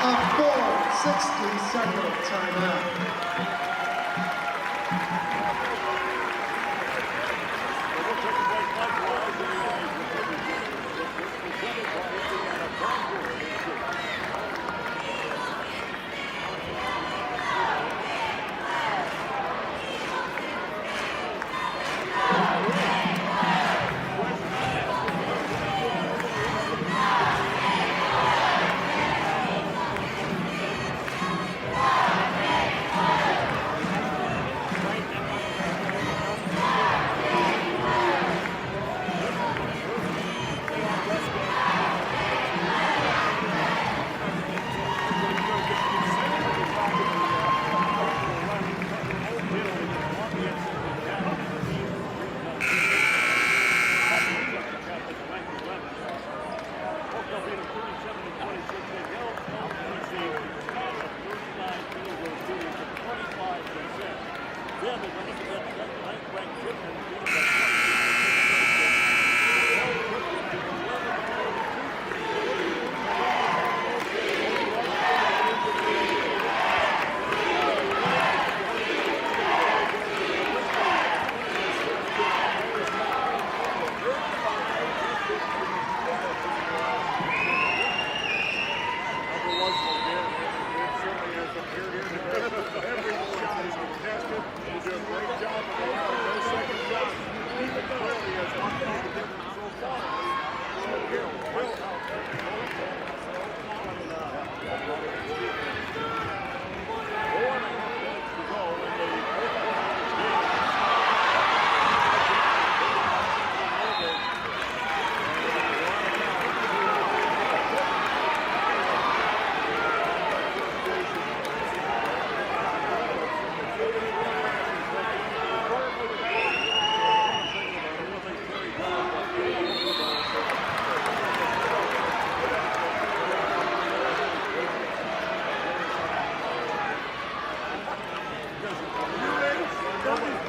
A full 60-second timeout.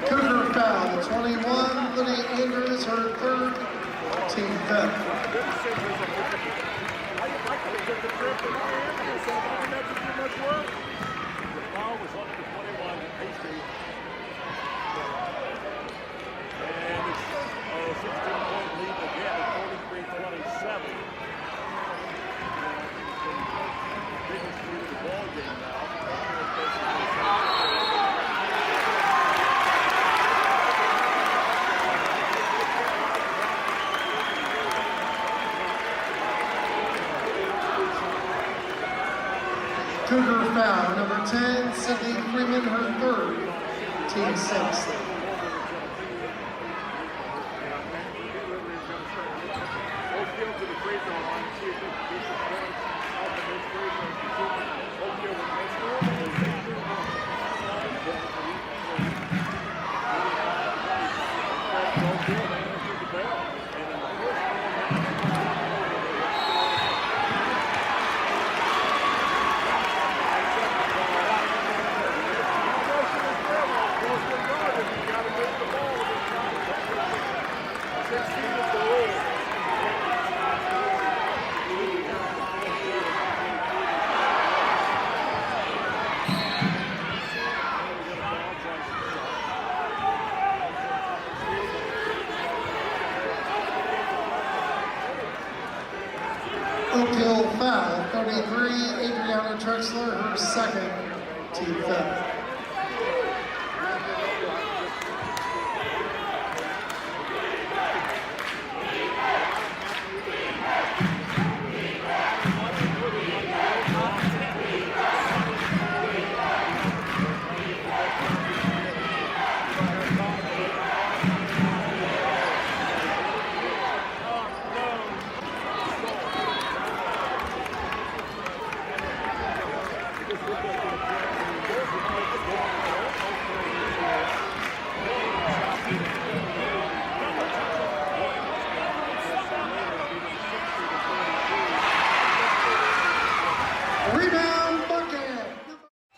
Cougar foul, 21, Lydia Andrews, her third, team fifth. Cougar foul, number 10, Sydney Freeman, her third, team sixth. Oakhill foul, 33, Adriana Trexler, her second, team fifth. Rebound bucket.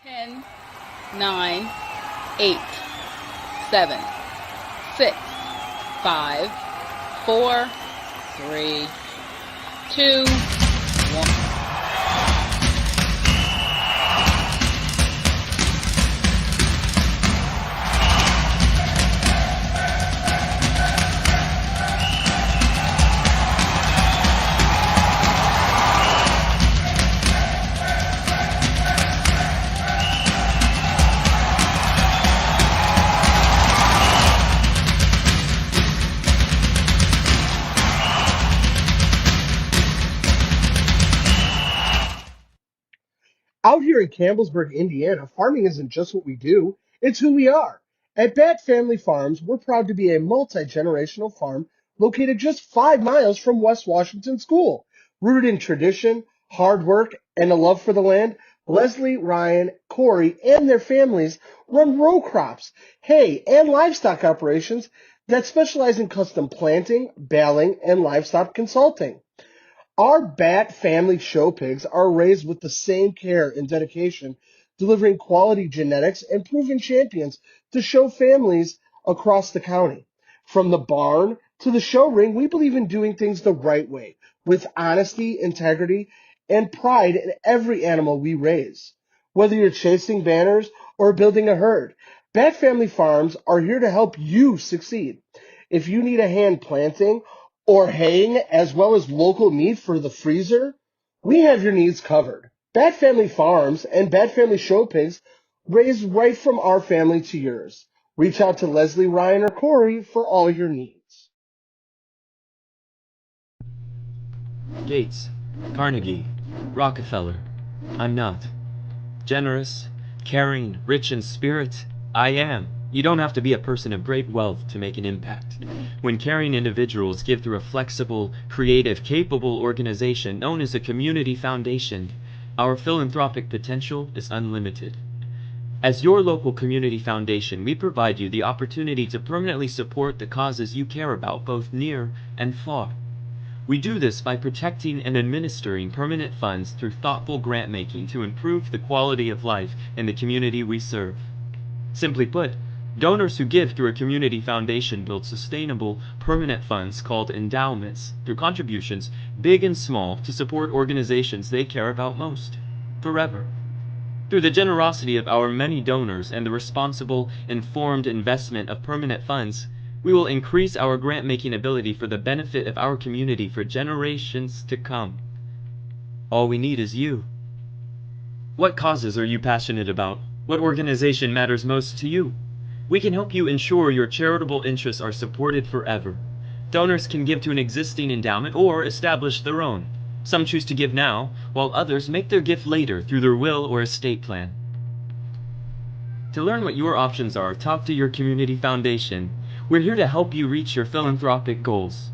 10, 9, 8, 7, 6, 5, 4, 3, 2, 1. Out here in Campbellsburg, Indiana, farming isn't just what we do, it's who we are. At Bat Family Farms, we're proud to be a multi-generational farm located just 5 miles from West Washington School. Rooted in tradition, hard work, and a love for the land, Leslie, Ryan, Corey, and their families run row crops, hay, and livestock operations that specialize in custom planting, baling, and livestock consulting. Our Bat family show pigs are raised with the same care and dedication, delivering quality genetics and proven champions to show families across the county. From the barn to the show ring, we believe in doing things the right way, with honesty, integrity, and pride in every animal we raise. Whether you're chasing banners or building a herd, Bat Family Farms are here to help you succeed. If you need a hand planting or haying, as well as local meat for the freezer, we have your needs covered. Bat Family Farms and Bat Family Show Pigs raised right from our family to yours. Reach out to Leslie, Ryan, or Corey for all your needs. Gates, Carnegie, Rockefeller. I'm not. Generous, caring, rich in spirit, I am. You don't have to be a person of great wealth to make an impact. When caring individuals give through a flexible, creative, capable organization known as a community foundation, our philanthropic potential is unlimited. As your local community foundation, we provide you the opportunity to permanently support the causes you care about, both near and far. We do this by protecting and administering permanent funds through thoughtful grant making to improve the quality of life in the community we serve. Simply put, donors who give through a community foundation build sustainable, permanent funds called endowments through contributions, big and small, to support organizations they care about most, forever. Through the generosity of our many donors and the responsible, informed investment of permanent funds, we will increase our grant-making ability for the benefit of our community for generations to come. All we need is you. What causes are you passionate about? What organization matters most to you? We can help you ensure your charitable interests are supported forever. Donors can give to an existing endowment or establish their own. Some choose to give now, while others make their gift later through their will or estate plan. To learn what your options are, talk to your community foundation. We're here to help you reach your philanthropic goals.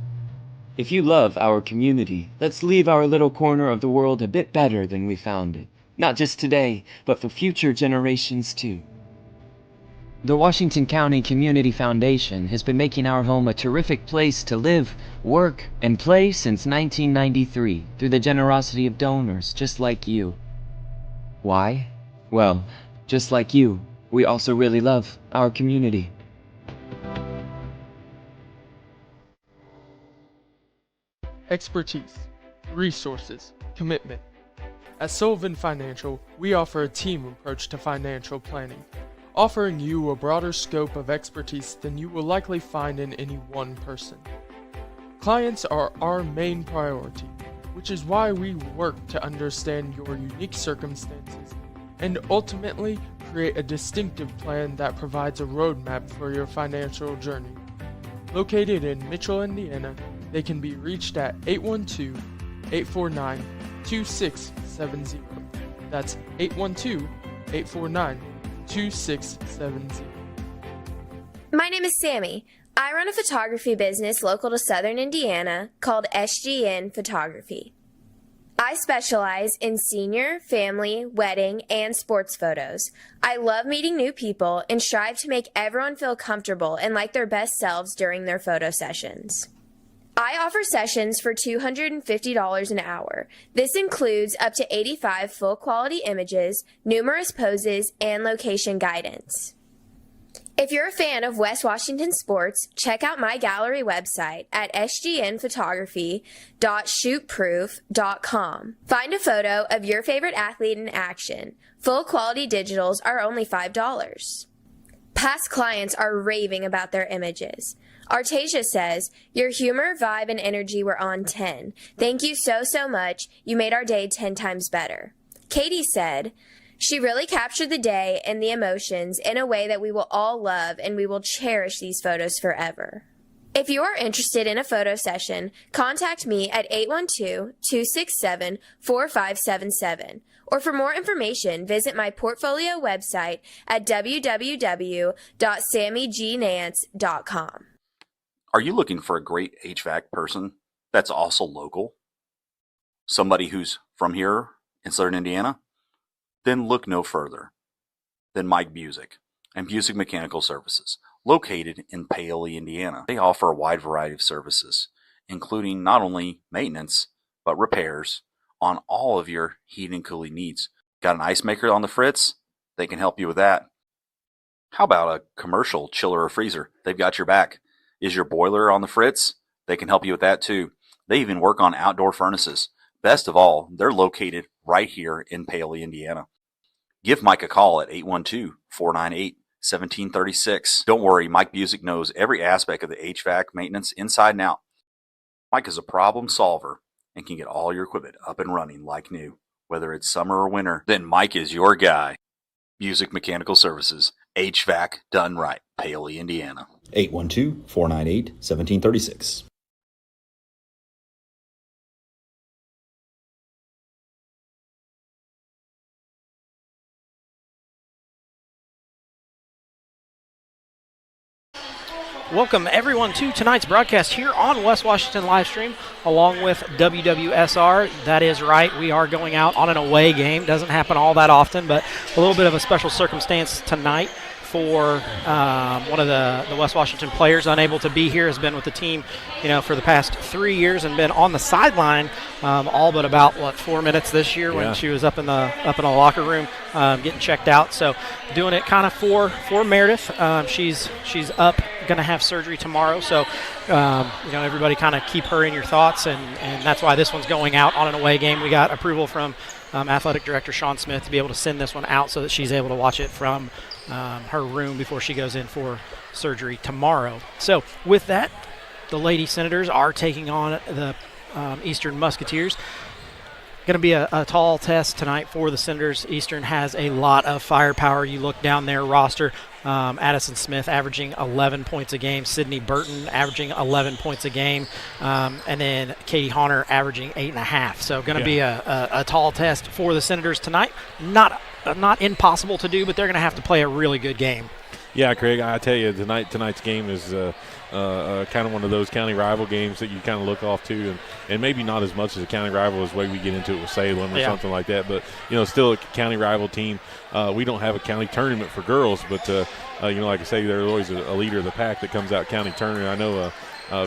If you love our community, let's leave our little corner of the world a bit better than we found it. Not just today, but for future generations too. The Washington County Community Foundation has been making our home a terrific place to live, work, and play since 1993 through the generosity of donors just like you. Why? Well, just like you, we also really love our community. Expertise, resources, commitment. At Sullivan Financial, we offer a team approach to financial planning, offering you a broader scope of expertise than you will likely find in any one person. Clients are our main priority, which is why we work to understand your unique circumstances and ultimately create a distinctive plan that provides a roadmap for your financial journey. Located in Mitchell, Indiana, they can be reached at 812-849-2670. That's 812-849-2670. My name is Sammy. I run a photography business local to Southern Indiana called SGN Photography. I specialize in senior, family, wedding, and sports photos. I love meeting new people and strive to make everyone feel comfortable and like their best selves during their photo sessions. I offer sessions for $250 an hour. This includes up to 85 full-quality images, numerous poses, and location guidance. If you're a fan of West Washington sports, check out my gallery website at sgnphotography.shootproof.com. Find a photo of your favorite athlete in action. Full-quality digitals are only $5. Past clients are raving about their images. Artasia says, "Your humor, vibe, and energy were on 10. Thank you so much. You made our day 10 times better." Katie said, "She really captured the day and the emotions in a way that we will all love, and we will cherish these photos forever." If you are interested in a photo session, contact me at 812-267-4577. Or for more information, visit my portfolio website at www.sammygnance.com. Are you looking for a great HVAC person that's also local? Somebody who's from here in Southern Indiana? Then look no further than Mike Busick and Busick Mechanical Services, located in Paoli, Indiana. They offer a wide variety of services, including not only maintenance, but repairs on all of your heating and cooling needs. Got an ice maker on the fritz? They can help you with that. How about a commercial chiller or freezer? They've got your back. Is your boiler on the fritz? They can help you with that too. They even work on outdoor furnaces. Best of all, they're located right here in Paoli, Indiana. Give Mike a call at 812-498-1736. Don't worry, Mike Busick knows every aspect of the HVAC maintenance inside and out. Mike is a problem solver and can get all your equipment up and running like new. Whether it's summer or winter, then Mike is your guy. Busick Mechanical Services, HVAC done right, Paoli, Indiana. 812-498-1736. Welcome everyone to tonight's broadcast here on West Washington Livestream along with WWSR. That is right, we are going out on an away game. Doesn't happen all that often, but a little bit of a special circumstance tonight for one of the West Washington players unable to be here. Has been with the team, for the past 3 years and been on the sideline all but about 4 minutes this year when she was up in the locker room getting checked out. So doing it kind of for Meredith. She's up, going to have surgery tomorrow. So everybody kind of keep her in your thoughts, and that's why this one's going out on an away game. We got approval from Athletic Director Sean Smith to be able to send this one out so that she's able to watch it from her room before she goes in for surgery tomorrow. So with that, the Lady Senators are taking on the Eastern Musketeers. Going to be a tall test tonight for the Senators. Eastern has a lot of firepower. You look down their roster, Addison Smith averaging 11 points a game, Sydney Burton averaging 11 points a game, and then Katie Honor averaging 8.5. So going to be a tall test for the Senators tonight. Not impossible to do, but they're going to have to play a really good game. Yeah, Craig, I tell you, tonight's game is kind of one of those county rival games that you kind of look off to, and maybe not as much as a county rival as the way we get into it with Salem or something like that, but still a county rival team. We don't have a county tournament for girls, but like I say, there's always a leader of the pack that comes out county tournament. I know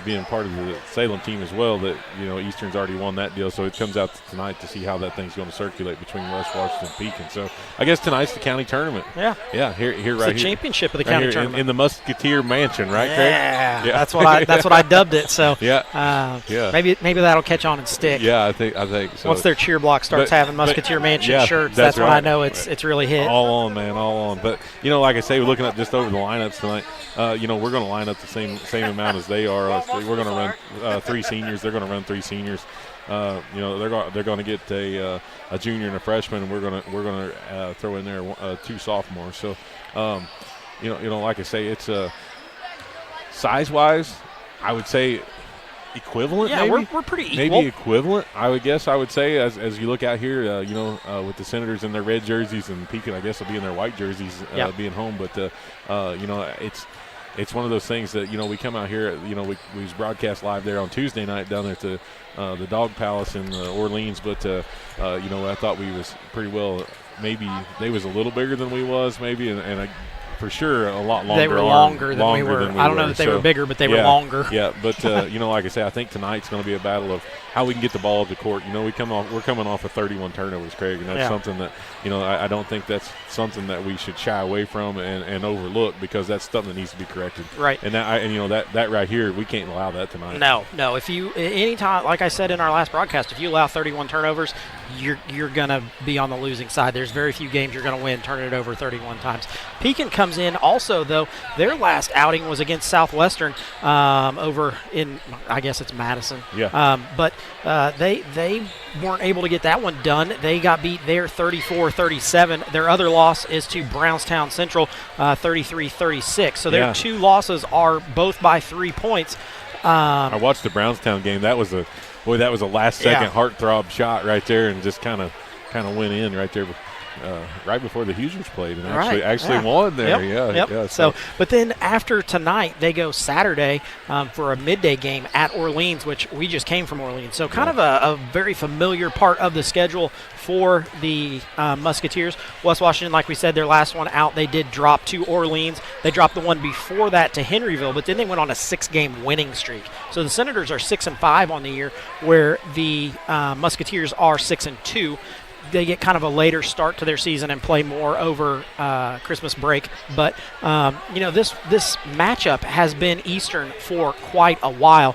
being part of the Salem team as well, that Eastern's already won that deal, so it comes out tonight to see how that thing's going to circulate between West Washington and Pekin. So I guess tonight's the county tournament. Here It's right the here, championship of the county tournament in the Musketeer Mansion, right, Craig? Yeah, that's what I dubbed it. So maybe that'll catch on and stick. Yeah, I think so. Once their cheer block starts having Musketeer Mansion shirts, that's when I know it's really hit. All on, man, all on. But like I say, we're looking at just over the lineups tonight. We're going to line up the same amount as they are. We're going to run 3 seniors. They're going to run 3 seniors. They're going to get a junior and a freshman, and we're going to throw in there 2 sophomores. So, like I say, it's size-wise, I would say equivalent. Yeah, maybe. we're pretty equal. Maybe equivalent, I would say, as you look out here, with the Senators in their red jerseys and Pekin, I guess, will be in their white jerseys being home. But, it's one of those things that, we come out here, we was broadcast live there on Tuesday night down there at the Dog Palace in Orleans. But, I thought we was pretty well, maybe they was a little bigger than we was maybe, and for sure a lot longer. They were longer than we were. I don't know that they were bigger, but they were longer. Yeah, but, like I say, I think tonight's going to be a battle of how we can get the ball up the court. We're coming off of 31 turnovers, Craig, and that's something that, I don't think that's something that we should shy away from and overlook, because that's something that needs to be corrected. Right. And that right here, we can't allow that tonight. No. If you anytime, like I said in our last broadcast, if you allow 31 turnovers, you're going to be on the losing side. There's very few games you're going to win turning it over 31 times. Pekin comes in also, though. Their last outing was against Southwestern over in, I guess it's Madison. Yeah. But they weren't able to get that one done. They got beat there 34-37. Their other loss is to Brownstown Central 33-36. So their 2 losses are both by 3 points. I watched the Brownstown game. That was a last-second heartthrob shot right there, and just kind of went in right there, right before the Hoosiers played, and actually won there. Yep. Yeah. So, but then after tonight, they go Saturday for a midday game at Orleans, which we just came from Orleans. So kind of a very familiar part of the schedule for the Musketeers. West Washington, like we said, their last one out, they did drop to Orleans. They dropped the one before that to Henryville, but then they went on a 6-game winning streak. So the Senators are 6-5 on the year, where the Musketeers are 6-2. They get kind of a later start to their season and play more over Christmas break. But, this matchup has been Eastern for quite a while.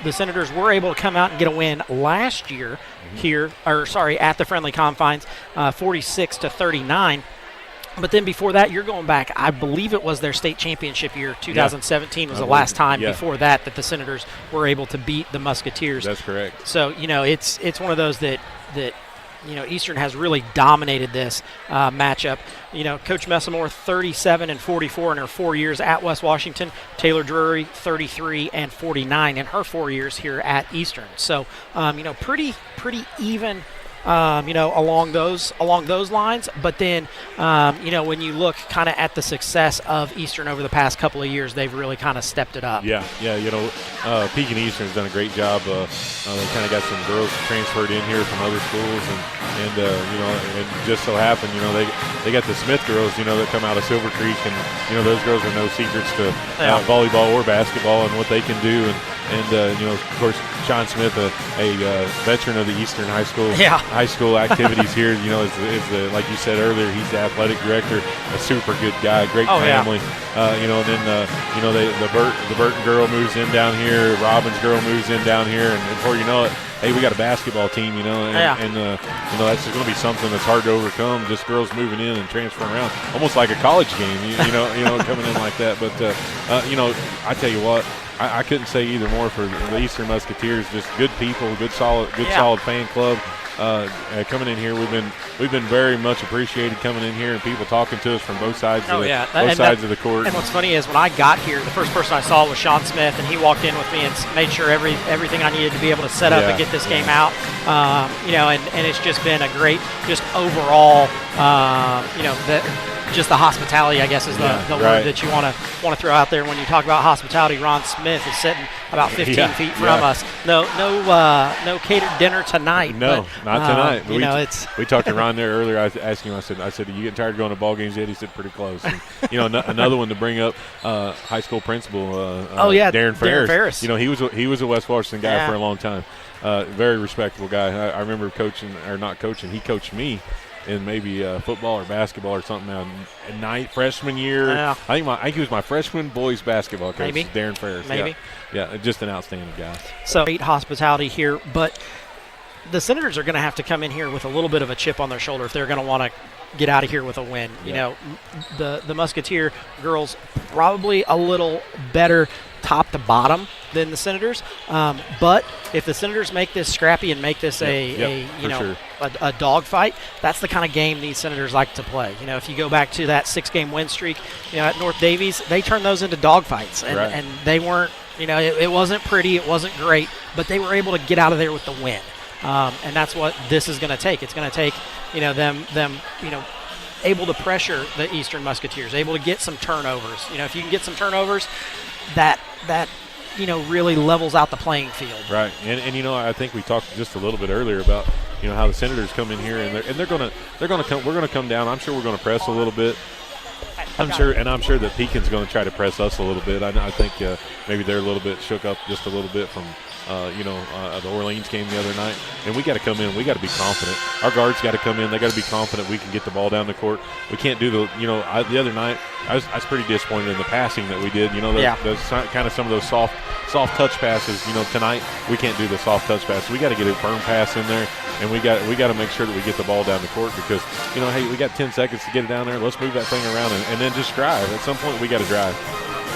The Senators were able to come out and get a win last year at the Friendly Confines, 46-39. But then before that, you're going back, I believe it was their state championship year. 2017 was the last time before that the Senators were able to beat the Musketeers. That's correct. So, it's one of those that Eastern has really dominated this matchup. Coach Messamore, 37-44 in her 4 years at West Washington. Taylor Drury, 33-49 in her 4 years here at Eastern. So, pretty even. Along those lines. But then, when you look kind of at the success of Eastern over the past couple of years, they've really kind of stepped it up. Yeah. Pekin Eastern has done a great job. They kind of got some girls transferred in here from other schools, and just so happened, they got the Smith girls, that come out of Silver Creek, and those girls are no secrets to volleyball or basketball and what they can do, and of course, Sean Smith, a veteran of the Eastern High School activities here, is the, like you said earlier, he's the athletic director, a super good guy, great family. And then the Burton girl moves in down here, Robbins girl moves in down here, and before you know it, hey, we got a basketball team, and that's just going to be something that's hard to overcome. Just girls moving in and transferring around, almost like a college game, coming in like that. But I tell you what, I couldn't say either more for the Eastern Musketeers. Just good people, solid fan club. Coming in here, we've been very much appreciated coming in here, and people talking to us from both sides of the court. And what's funny is when I got here, the first person I saw was Sean Smith, and he walked in with me and made sure everything I needed to be able to set up and get this game out. And it's just been a great, just overall, just the hospitality, I guess, is the word that you want to throw out there when you talk about hospitality. Ron Smith is sitting about 15 feet from us. No catered dinner tonight. No, not tonight. We talked to Ron there earlier. I asked him. I said, "Are you getting tired of going to ball games yet?" He said, "Pretty close." And, another one to bring up, high school principal. Darren Ferris. He was a West Washington guy for a long time. Very respectable guy. I remember he coached me in maybe football or basketball or something freshman year. Yeah. I think he was my freshman boys basketball coach, maybe. Darren Ferris. Maybe. Yeah, just an outstanding guy. So great hospitality here, but the Senators are going to have to come in here with a little bit of a chip on their shoulder if they're going to want to get out of here with a win. The Musketeer girls probably a little better top to bottom than the Senators, but if the Senators make this scrappy and make this a dogfight, that's the kind of game these Senators like to play. If you go back to that 6-game win streak, at North Davies, they turned those into dogfights, and they weren't. It wasn't pretty, it wasn't great, but they were able to get out of there with the win, and that's what this is going to take. It's going to take them able to pressure the Eastern Musketeers, able to get some turnovers. If you can get some turnovers, that really levels out the playing field. Right, and I think we talked just a little bit earlier about how the Senators come in here and they're gonna come. We're gonna come down. I'm sure we're gonna press a little bit. I'm sure that Pekin's going to try to press us a little bit. I think maybe they're a little bit shook up just a little bit from the Orleans game the other night. And we got to come in. We got to be confident. Our guards got to come in. They got to be confident we can get the ball down the court. We can't do the the other night I was pretty disappointed in the passing that we did. Those kind of some of those soft touch passes. Tonight we can't do the soft touch passes. We got to get a firm pass in there, and we got to make sure that we get the ball down the court because hey, we got 10 seconds to get it down there. Let's move that thing around and then just drive. At some point we got to drive.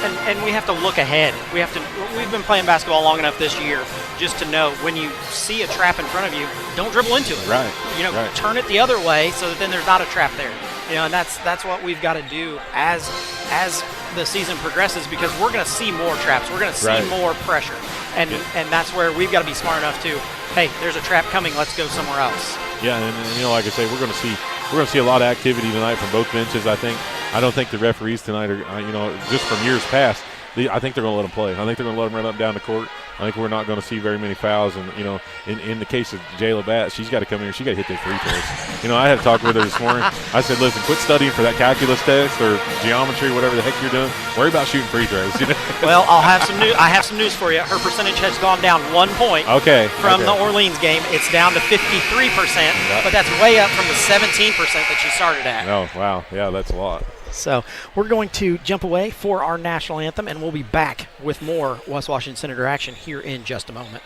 And we have to look ahead. We've been playing basketball long enough this year just to know when you see a trap in front of you, don't dribble into it. Right. Right. Turn it the other way so that then there's not a trap there. And that's what we've got to do as the season progresses because we're going to see more traps. We're going to see more pressure. And that's where we've got to be smart enough to, hey, there's a trap coming, let's go somewhere else. Yeah, and like I say, we're going to see a lot of activity tonight from both benches, I think. I don't think the referees tonight are, just from years past, I think they're going to let them play. I think they're going to let them run up and down the court. I think we're not going to see very many fouls. And, in the case of Jayla Batt, she's got to come here. She's got to hit their free throws. I had to talk with her this morning. I said, listen, quit studying for that calculus test or geometry, whatever the heck you're doing. Worry about shooting free throws. Well, I have some news for you. Her percentage has gone down 1 point from the Orleans game. It's down to 53%, but that's way up from the 17% that she started at. Oh, wow. Yeah, that's a lot. So we're going to jump away for our national anthem, and we'll be back with more West Washington Senator action here in just a moment.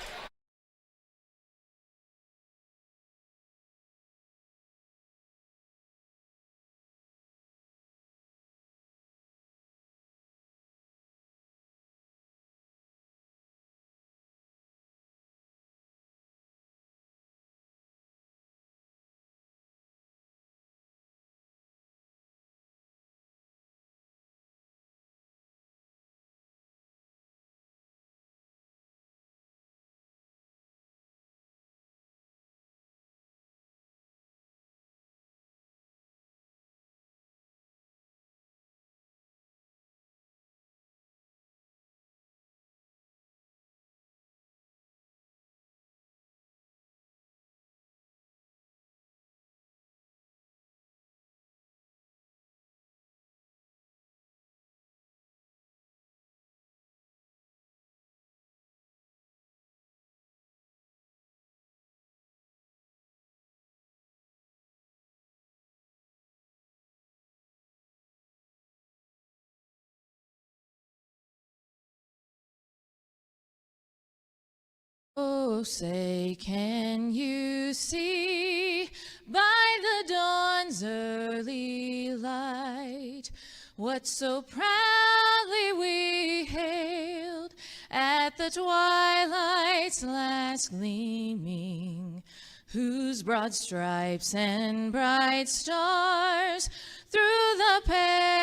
Oh, say, can you see by the dawn's early light what so proudly we hailed at the twilight's last gleaming, whose broad stripes and bright stars through the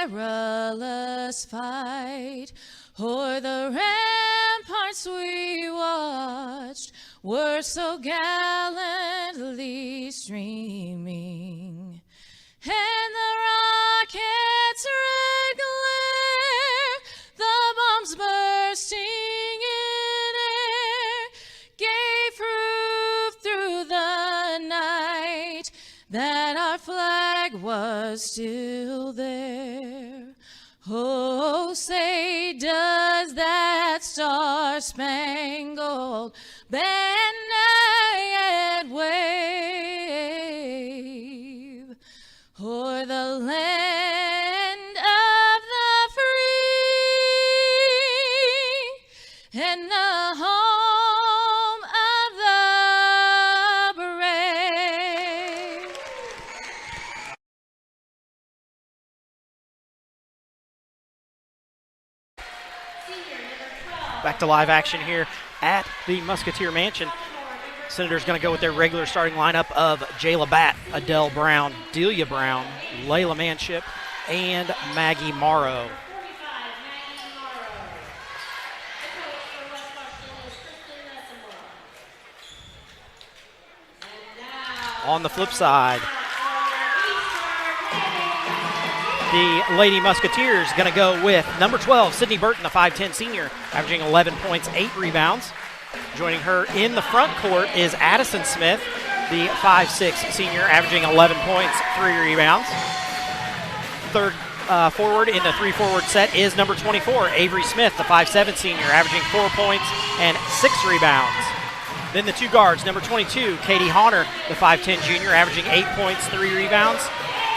perilous fight o'er the ramparts we watched were so gallantly streaming, and the rocket's red glare, the bombs bursting in air, gave proof through the night that our flag was still there. Oh, say, does that star-spangled banner yet wave o'er the land of the free and the home of the brave? Back to live action here at the Musketeer Mansion. Senators going to go with their regular starting lineup of Jayla Batt, Adele Brown, Delia Brown, Layla Manship, and Maggie Morrow. On the flip side, the Lady Musketeers going to go with number 12, Sydney Burton, the 5'10 senior, averaging 11 points, 8 rebounds. Joining her in the front court is Addison Smith, the 5'6 senior, averaging 11 points, 3 rebounds. Third forward in the 3-forward set is number 24, Avery Smith, the 5'7" senior, averaging 4 points and 6 rebounds. Then the two guards, number 22, Katie Honor, the 5'10" junior, averaging 8 points, 3 rebounds.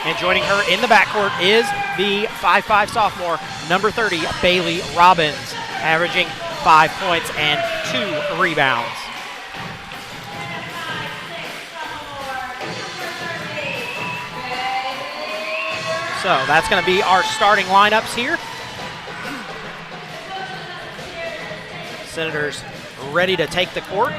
And joining her in the backcourt is the 5'5" sophomore, number 30, Bailey Robbins, averaging 5 points and 2 rebounds. So that's going to be our starting lineups here. Senators ready to take the court.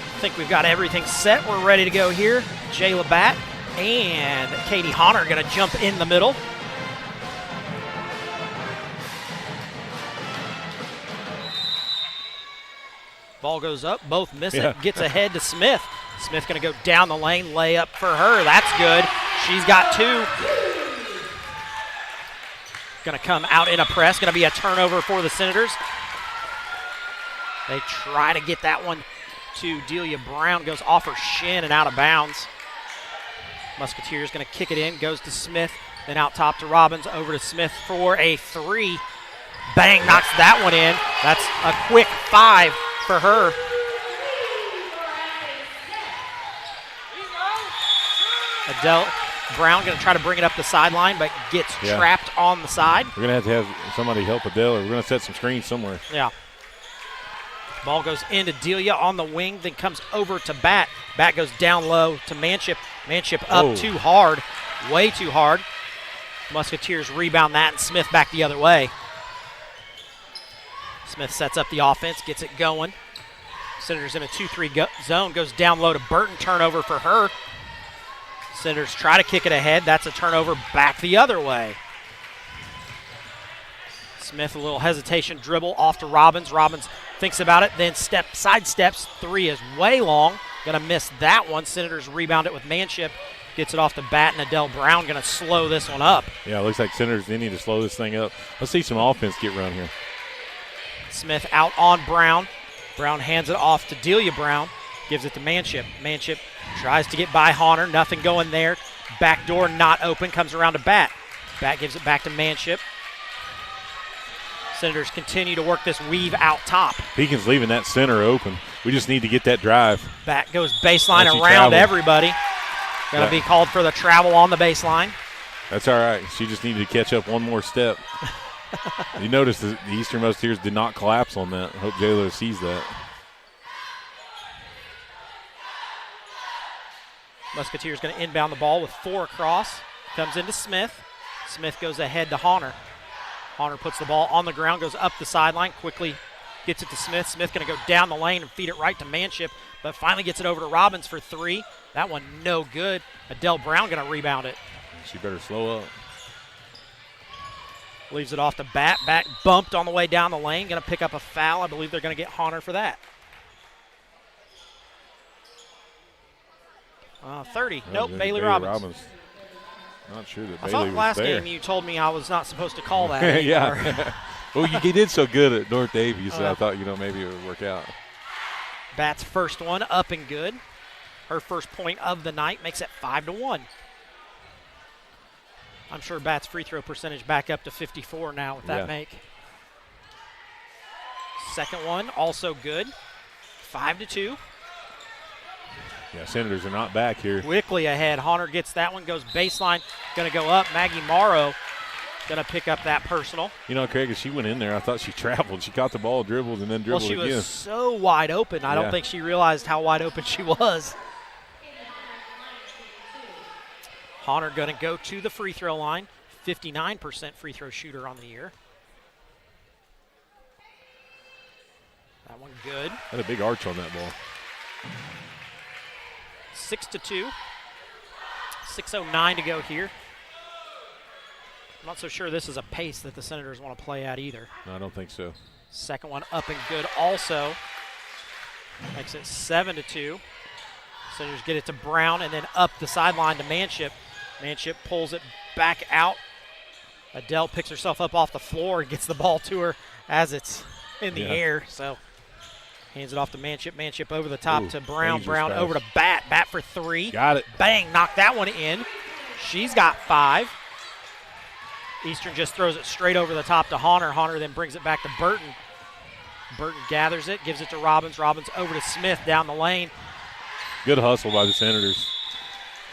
I think we've got everything set. We're ready to go here. Jayla Batt and Katie Honor are going to jump in the middle. Ball goes up, both miss it, gets ahead to Smith. Smith going to go down the lane, lay up for her. That's good. She's got 2. Going to come out in a press. Going to be a turnover for the Senators. They try to get that one to Delia Brown, goes off her shin and out of bounds. Musketeers going to kick it in, goes to Smith, then out top to Robbins, over to Smith for a 3. Bang, knocks that one in. That's a quick 5 for her. Adele Brown going to try to bring it up the sideline, but gets trapped on the side. We're going to have somebody help Adele, or we're going to set some screens somewhere. Yeah. Ball goes into Delia on the wing, then comes over to Batt. Batt goes down low to Manship. Manship up too hard, way too hard. Musketeers rebound that, and Smith back the other way. Smith sets up the offense, gets it going. Senators in a 2-3 zone, goes down low to Burton, turnover for her. Senators try to kick it ahead. That's a turnover back the other way. Smith, a little hesitation, dribble off to Robbins. Robbins thinks about it, then sidesteps. 3 is way long. Going to miss that one. Senators rebound it with Manship. Gets it off the Batt, and Adele Brown going to slow this one up. Yeah, it looks like Senators, they need to slow this thing up. Let's see some offense get run here. Smith out on Brown. Brown hands it off to Delia Brown. Gives it to Manship. Manship tries to get by Honor. Nothing going there. Back door not open. Comes around to Batt. Batt gives it back to Manship. Senators continue to work this weave out top. Pekin's leaving that center open. We just need to get that drive. Batt goes baseline around everybody. Going to be called for the travel on the baseline. That's all right. She just needed to catch up one more step. You notice the Eastern Musketeers did not collapse on that. I hope Jayla sees that. Musketeers going to inbound the ball with 4 across. Comes into Smith. Smith goes ahead to Honor. Honor puts the ball on the ground, goes up the sideline, quickly gets it to Smith. Smith going to go down the lane and feed it right to Manship, but finally gets it over to Robbins for 3. That one no good. Adele Brown going to rebound it. She better slow up. Leaves it off to Batt. Batt bumped on the way down the lane, going to pick up a foul. I believe they're going to get Honor for that. 30. Nope, Bailey Robbins. Not sure that Bailey was there. I thought last game you told me I was not supposed to call that. Yeah. Well, you did so good at North Davies, so I thought, maybe it would work out. Batt's first one up and good. Her first point of the night makes it 5-1. I'm sure Batt's free throw percentage back up to 54 now with that make. Second one also good. 5-2. Yeah, Senators are not back here. Quickly ahead. Honor gets that one, goes baseline, going to go up. Maggie Morrow going to pick up that personal. Craig, as she went in there, I thought she traveled. She caught the ball, dribbled, and then dribbled again. Well, she was so wide open. I don't think she realized how wide open she was. Honor going to go to the free throw line. 59% free throw shooter on the year. That one good. Had a big arch on that ball. 6-2. 6:09 to go here. I'm not so sure this is a pace that the Senators want to play at either. No, I don't think so. Second one up and good also. Makes it 7-2. Senators get it to Brown and then up the sideline to Manship. Manship pulls it back out. Adele picks herself up off the floor and gets the ball to her as it's in the air. So hands it off to Manship. Manship over the top to Brown. Brown over to Bat. Bat for 3. Got it. Bang, knocked that one in. She's got 5. Eastern just throws it straight over the top to Honor. Honor then brings it back to Burton. Burton gathers it, gives it to Robbins. Robbins over to Smith down the lane. Good hustle by the Senators.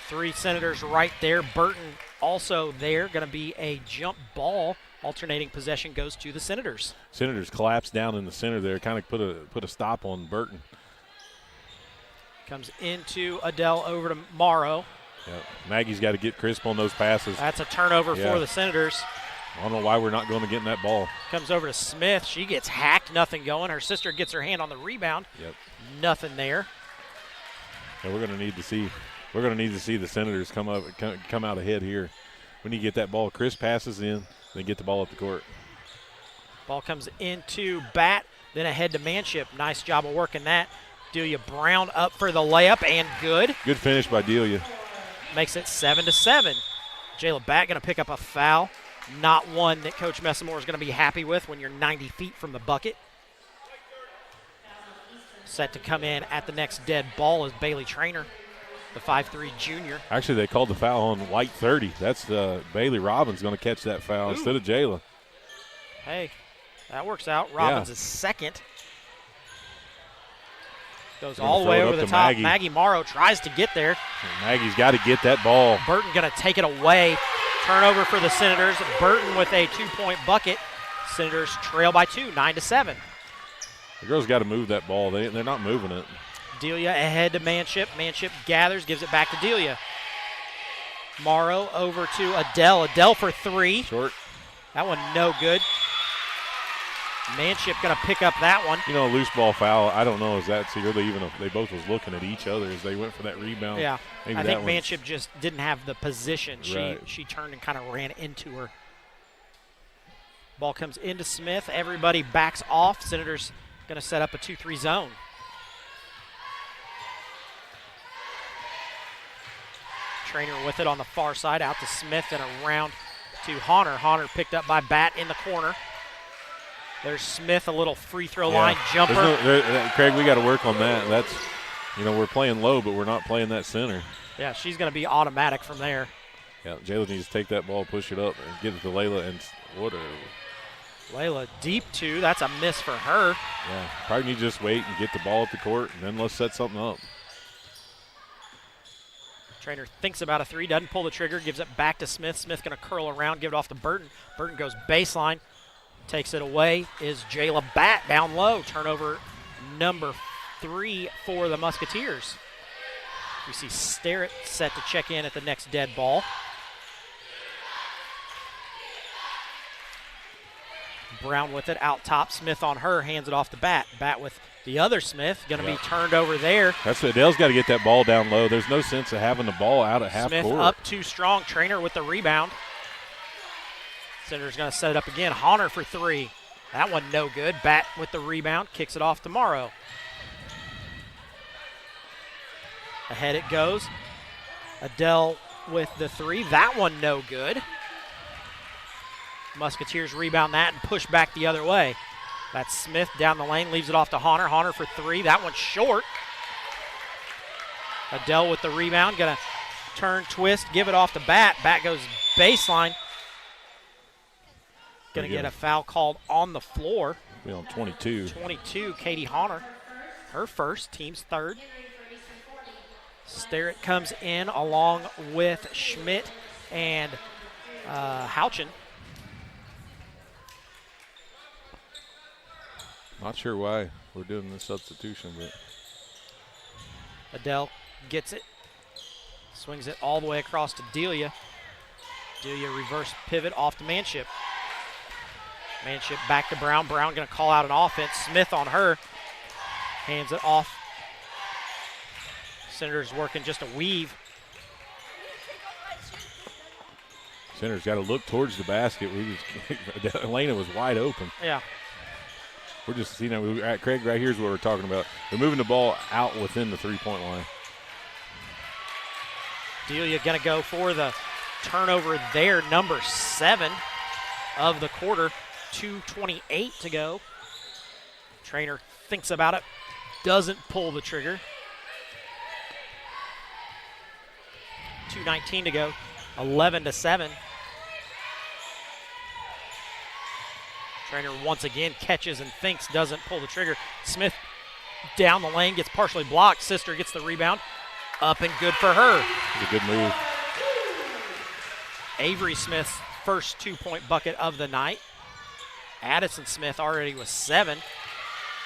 3 Senators right there. Burton also there. Going to be a jump ball. Alternating possession goes to the Senators. Senators collapsed down in the center there, kind of put a stop on Burton. Comes into Adele over to Morrow. Yep. Maggie's got to get crisp on those passes. That's a turnover for the Senators. I don't know why we're not going to get in that ball. Comes over to Smith. She gets hacked. Nothing going. Her sister gets her hand on the rebound. Yep. Nothing there. Yeah, we're going to need to see. We're going to need to see the Senators come out ahead here. We need to get that ball. Chris passes in, then get the ball up the court. Ball comes into Bat, then ahead to Manship. Nice job of working that. Delia Brown up for the layup and good. Good finish by Delia. Makes it 7-7. Jayla Bat going to pick up a foul. Not one that Coach Messamore is going to be happy with when you're 90 feet from the bucket. Set to come in at the next dead ball is Bailey Traynor, the 5'3 junior. Actually, they called the foul on White 30. That's Bailey Robbins going to catch that foul instead of Jayla. Hey, that works out. Robbins is second. Goes all the way over the top. Maggie Morrow tries to get there. Maggie's got to get that ball. Burton going to take it away. Turnover for the Senators. Burton with a 2-point bucket. Senators trail by 2, 9-7. The girls got to move that ball. They're not moving it. Delia ahead to Manship. Manship gathers, gives it back to Delia. Morrow over to Adele. Adele for 3. Short. That one no good. Manship going to pick up that one. You know, a loose ball foul, I don't know, is that really even if they both was looking at each other as they went for that rebound. Yeah, maybe I think Manship just didn't have the position. Right. She turned and kind of ran into her. Ball comes into Smith. Everybody backs off. Senators going to set up a 2-3 zone. Traynor with it on the far side, out to Smith and around to Honor. Honor picked up by Bat in the corner. There's Smith, a little free throw line jumper. Craig, we got to work on that. That's, we're playing low, but we're not playing that center. Yeah, she's going to be automatic from there. Yeah, Jayla needs to take that ball, push it up, and get it to Layla. And Layla deep 2. That's a miss for her. Yeah, probably need to just wait and get the ball at the court, and then let's set something up. Traynor thinks about a 3, doesn't pull the trigger, gives it back to Smith. Smith going to curl around, give it off to Burton. Burton goes baseline. Takes it away is Jayla Bat down low. Turnover number 3 for the Musketeers. We see Starrett set to check in at the next dead ball. Brown with it out top. Smith on her, hands it off to Bat. Bat with the other Smith, going to be turned over there. That's what Adele's got to get that ball down low. There's no sense of having the ball out at half Smith court. up too strong. Traynor with the rebound. Senators going to set it up again. Honor for 3. That one no good. Bat with the rebound. Kicks it off to Morrow. Ahead it goes. Adele with the 3. That one no good. Musketeers rebound that and push back the other way. That's Smith down the lane. Leaves it off to Honor. Honor for 3. That one's short. Adele with the rebound. Going to turn, twist, give it off to Bat. Bat goes baseline. Going to get a foul called on the floor. Be on 22. 22, Katie Honor. Her first, team's third. Starrett comes in along with Schmidt and Houchin. Not sure why we're doing this substitution, but Adele gets it. Swings it all the way across to Delia. Delia reverse pivot off to Manship. Manship back to Brown. Brown going to call out an offense. Smith on her. Hands it off. Senators working just a weave. Senators got to look towards the basket. Elena was wide open. Yeah. We're just, Craig, right here's what we're talking about. They're moving the ball out within the three-point line. Delia going to go for the turnover there, number 7 of the quarter. 2:28 to go. Trainer thinks about it, doesn't pull the trigger. 2:19 to go, 11-7. Trainer once again catches and thinks, doesn't pull the trigger. Smith down the lane, gets partially blocked. Sister gets the rebound. Up and good for her. It's a good move. Avery Smith's first 2-point bucket of the night. Addison Smith already with 7.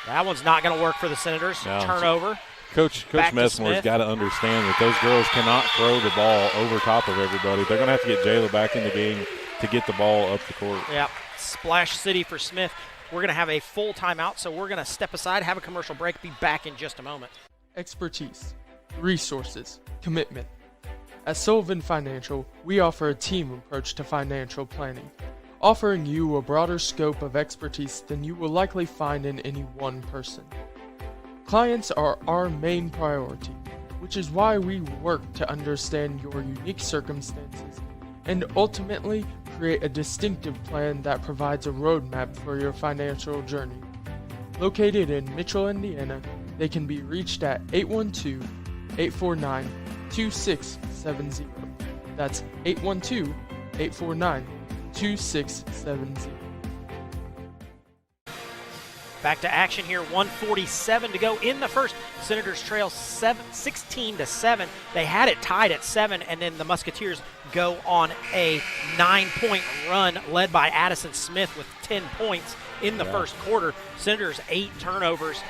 That one's not going to work for the Senators. No. Turnover. Coach Messmore's got to understand that those girls cannot throw the ball over top of everybody. They're going to have to get Jayla back in the game to get the ball up the court. Yeah, Splash City for Smith. We're going to have a full timeout, so we're going to step aside, have a commercial break, be back in just a moment. Expertise, resources, commitment. At Sullivan Financial, we offer a team approach to financial planning, offering you a broader scope of expertise than you will likely find in any one person. Clients are our main priority, which is why we work to understand your unique circumstances and ultimately create a distinctive plan that provides a roadmap for your financial journey. Located in Mitchell, Indiana, they can be reached at 812-849-2670. That's 812-849-2670. Back to action here, 1:47 to go in the first. Senators trail 16-7. They had it tied at 7, and then the Musketeers go on a 9-point run led by Addison Smith with 10 points in the first quarter. Senators 8 turnovers.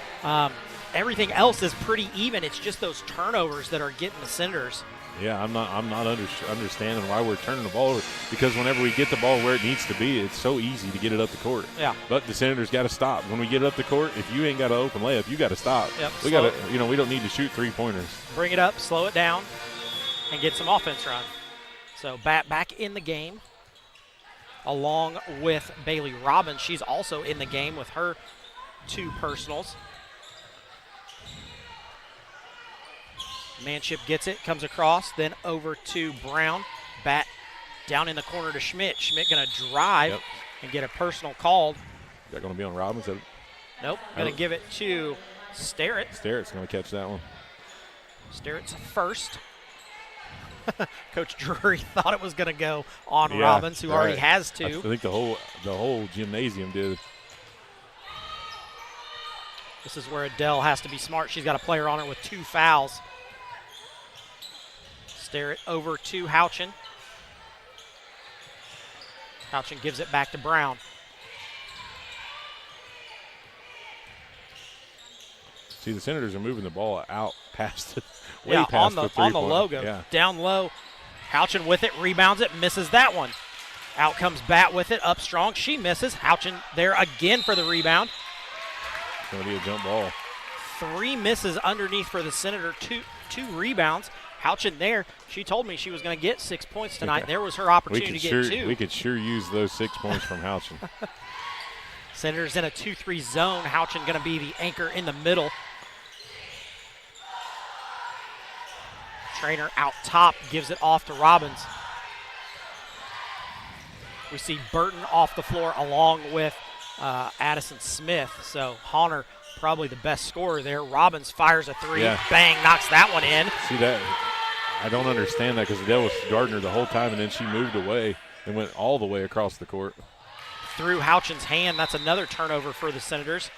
Everything else is pretty even. It's just those turnovers that are getting the Senators. Yeah, I'm not understanding why we're turning the ball over, because whenever we get the ball where it needs to be, it's so easy to get it up the court. Yeah. But the Senators got to stop. When we get it up the court, if you ain't got an open layup, you got to stop. Yep. We got to, we don't need to shoot three-pointers. Bring it up, slow it down, and get some offense run. So back in the game, along with Bailey Robbins. She's also in the game with her 2 personals. Manship gets it, comes across, then over to Brown. Bat down in the corner to Schmidt. Schmidt going to drive and get a personal called. Is that going to be on Robbins? Nope, going to give it to Sterrett. Sterrett's going to catch that one. Sterrett's first. Coach Drury thought it was going to go on Robbins, who already has 2. I think the whole gymnasium did. This is where Adele has to be smart. She's got a player on her with 2 fouls. Sterrett over to Houchin. Houchin gives it back to Brown. See, the Senators are moving the ball out past it. On the logo. Yeah. Down low. Houchin with it, rebounds it, misses that one. Out comes Bat with it, up strong. She misses. Houchin there again for the rebound. It's going to be a jump ball. 3 misses underneath for the Senator, two rebounds. Houchin there, she told me she was going to get 6 points tonight. There was her opportunity to get 2. We could sure use those 6 points from Houchin. Senators in a 2-3 zone. Houchin going to be the anchor in the middle. Trainer out top, gives it off to Robbins. We see Burton off the floor along with Addison Smith. So Honor probably the best scorer there. Robbins fires a 3, bang, knocks that one in. See that? I don't understand that, because Adele was Gardner the whole time, and then she moved away and went all the way across the court. Through Houchin's hand. That's another turnover for the Senators.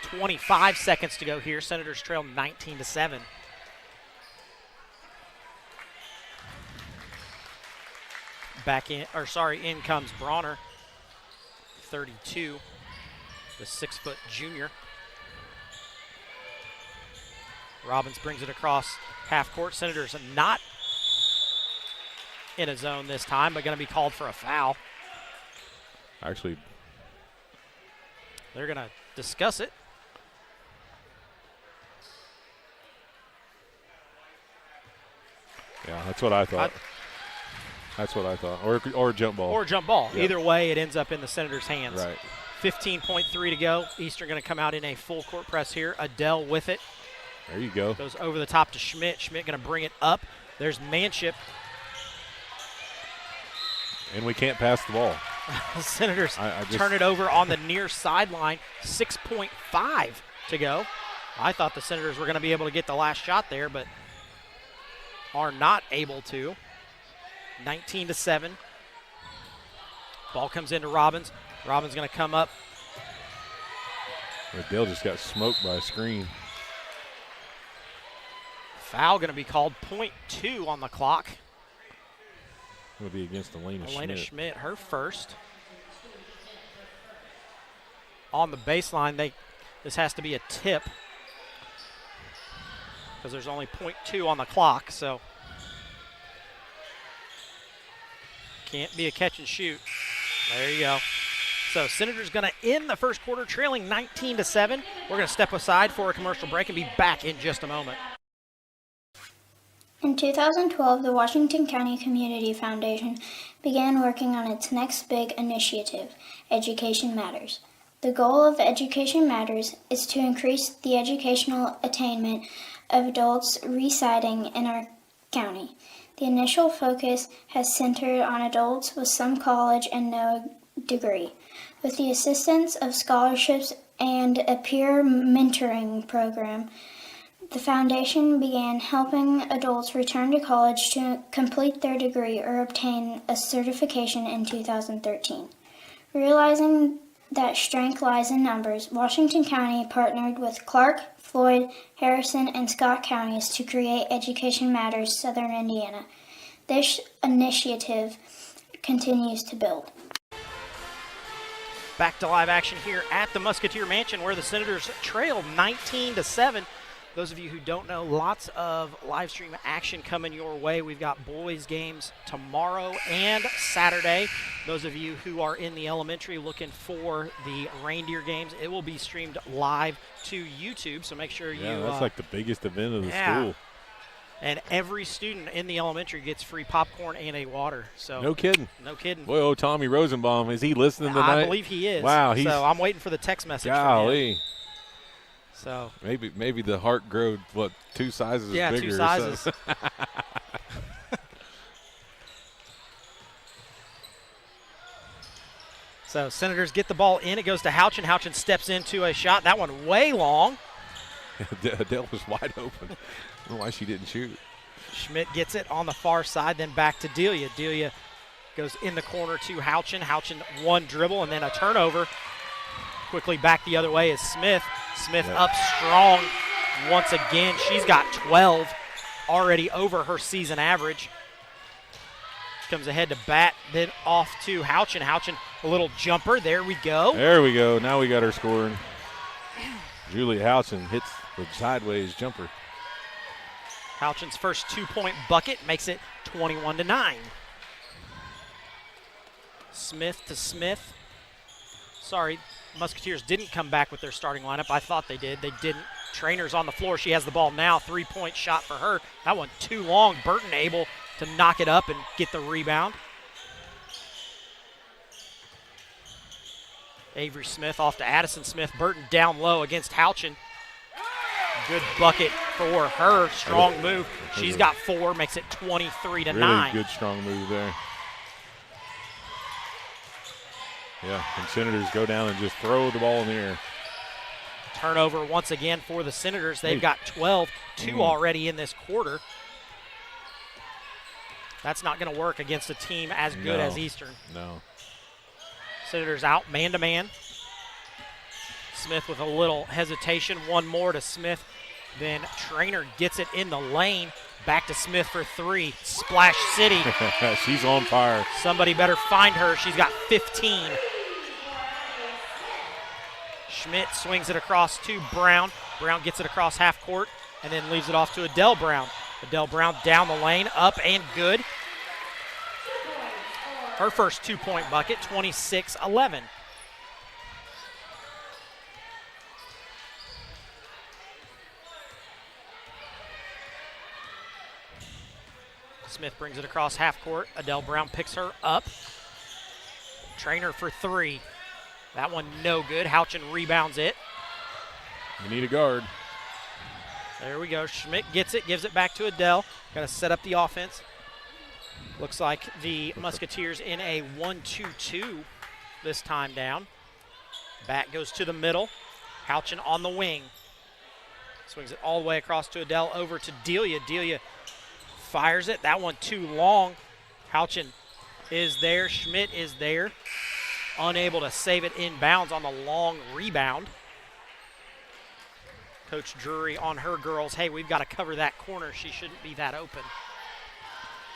25 seconds to go here. Senators trail 19-7. In comes Bronner, 32, the 6-foot junior. Robbins brings it across half court. Senators are not in a zone this time, but going to be called for a foul. Actually, they're going to discuss it. Yeah, that's what I thought. Or jump ball. Or jump ball. Yeah. Either way, it ends up in the Senators' hands. Right. 15.3 to go. Eastern going to come out in a full court press here. Adele with it. There you go. Goes over the top to Schmidt. Schmidt going to bring it up. There's Manship. And we can't pass the ball. Senators I just turn it over on the near sideline. 6.5 to go. I thought the Senators were going to be able to get the last shot there, but are not able to. 19-7. Ball comes into Robbins. Robbins going to come up. Dale just got smoked by a screen. Foul going to be called. 0.2 on the clock. It'll be against Elena Schmidt, her first. On the baseline, this has to be a tip because there's only 0.2 on the clock, so can't be a catch and shoot. There you go. So Senators going to end the first quarter trailing 19-7. We're going to step aside for a commercial break and be back in just a moment. In 2012, the Washington County Community Foundation began working on its next big initiative, Education Matters. The goal of Education Matters is to increase the educational attainment of adults residing in our county. The initial focus has centered on adults with some college and no degree. With the assistance of scholarships and a peer mentoring program, the foundation began helping adults return to college to complete their degree or obtain a certification in 2013. Realizing that strength lies in numbers, Washington County partnered with Clark, Floyd, Harrison, and Scott counties to create Education Matters Southern Indiana. This initiative continues to build. Back to live action here at the Musketeer Mansion where the Senators trailed 19-7. Those of you who don't know, lots of live stream action coming your way. We've got boys games tomorrow and Saturday. Those of you who are in the elementary looking for the reindeer games, it will be streamed live to YouTube, so make sure Yeah, that's like the biggest event of the school. And every student in the elementary gets free popcorn and a water. So no kidding. No kidding. Boy, oh, Tommy Rosenbaum, is he listening tonight? I believe he is. Wow. So I'm waiting for the text message golly. from him. So maybe the heart growed, 2 sizes bigger. Yeah, 2 sizes. So. So Senators get the ball in. It goes to Houchin. Houchin steps into a shot. That one way long. Adele was wide open. I don't know why she didn't shoot. Schmidt gets it on the far side, then back to Delia. Delia goes in the corner to Houchin. Houchin one dribble and then a turnover. Quickly back the other way is Smith. Smith up strong once again. She's got 12, already over her season average. Comes ahead to bat, then off to Houchin. Houchin, a little jumper. There we go. There we go. Now we got her scoring. Julia Houchin hits the sideways jumper. Houchin's first 2-point bucket makes it 21-9. Smith to Smith. Sorry, Musketeers didn't come back with their starting lineup. I thought they did. They didn't. Trainer's on the floor. She has the ball now. 3-point shot for her. That one too long. Burton able to knock it up and get the rebound. Avery Smith off to Addison Smith. Burton down low against Houchin. Good bucket for her. Strong move. She's got 4, makes it 23-9. Really good, strong move there. Yeah, and Senators go down and just throw the ball in the air. Turnover once again for the Senators. They've got 12, 2 already in this quarter. That's not going to work against a team as good as Eastern. No. Senators out man-to-man. Smith with a little hesitation. One more to Smith. Then Trainer gets it in the lane. Back to Smith for 3. Splash City. She's on fire. Somebody better find her. She's got 15. Schmidt swings it across to Brown. Brown gets it across half court and then leaves it off to Adele Brown. Adele Brown down the lane, up and good. Her first 2-point bucket, 26-11. Smith brings it across half court. Adele Brown picks her up. Trainer for 3. That one no good. Houchin rebounds it. You need a guard. There we go. Schmidt gets it, gives it back to Adele. Got to set up the offense. Looks like the Musketeers in a 1-2-2 this time down. Back goes to the middle. Houchin on the wing. Swings it all the way across to Adele, over to Delia. Delia fires it. That one too long. Houchin is there. Schmidt is there. Unable to save it inbounds on the long rebound. Coach Drury on her girls. Hey, we've got to cover that corner. She shouldn't be that open.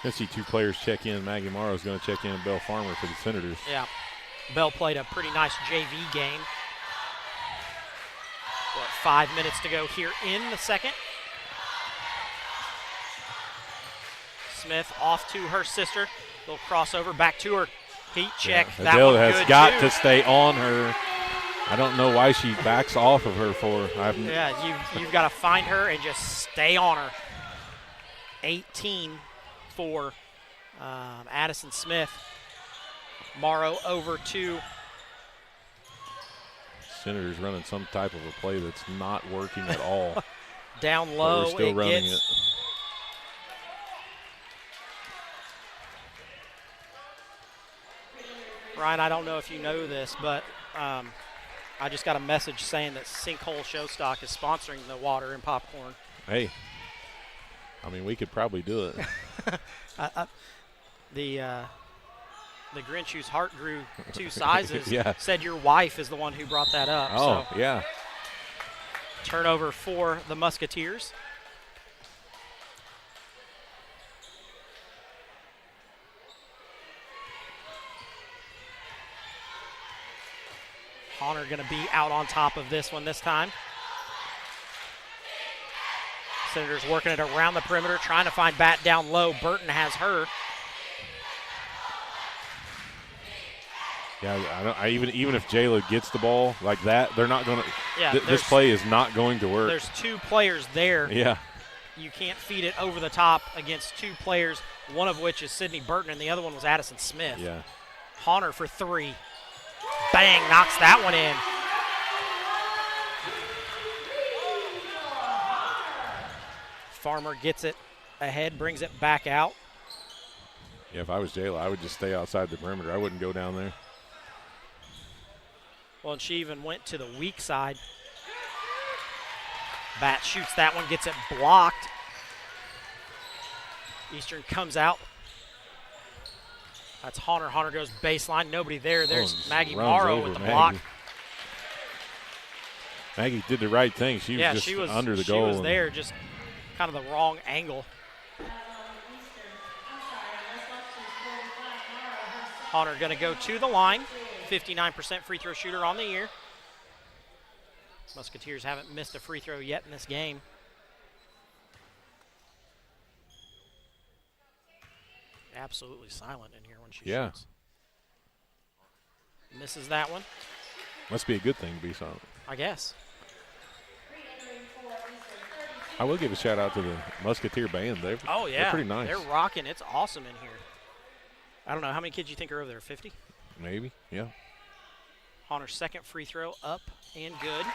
I see two players check in. Maggie Morrow is going to check in Belle Farmer for the Senators. Yeah. Bell played a pretty nice JV game. 5 minutes to go here in the second. Smith off to her sister. Little crossover back to her. Heat check. Yeah, that Adele one has good got too. to stay on her. I don't know why she backs off of her for. Yeah, you've got to find her and just stay on her. 18 for Addison Smith. Morrow over to Senators running some type of a play that's not working at all. down low. But we're still running it. Ryan, I don't know if you know this, but I just got a message saying that Sinkhole Showstock is sponsoring the water and popcorn. Hey, I mean, we could probably do it. The Grinch whose heart grew 2 sizes Yeah. said your wife is the one who brought that up. Oh, so. yeah. Turnover for the Musketeers. Honor going to be out on top of this one this time. Senators working it around the perimeter, trying to find Bat down low. Burton has her. Yeah, even if Jayla gets the ball like that, they're not going to. Yeah, this play is not going to work. There's 2 players there. Yeah. You can't feed it over the top against 2 players, one of which is Sydney Burton, and the other one was Addison Smith. Yeah. Honor for 3. Bang, knocks that one in. Farmer gets it ahead, brings it back out. Yeah, if I was Jayla, I would just stay outside the perimeter. I wouldn't go down there. Well, and she even went to the weak side. Bat shoots that one, gets it blocked. Eastern comes out. That's Honor. Honor goes baseline. Nobody there. There's Maggie Morrow with the block. Maggie did the right thing. She was just under the goal. She was there, just kind of the wrong angle. Honor going to go to the line. 59% free throw shooter on the year. Musketeers haven't missed a free throw yet in this game. Absolutely silent in here when she shoots. Misses that one. Must be a good thing to be silent. I guess. I will give a shout out to the Musketeer band. They're pretty nice. They're rocking. It's awesome in here. I don't know. How many kids you think are over there? 50? Maybe, yeah. Honor's second free throw up and good.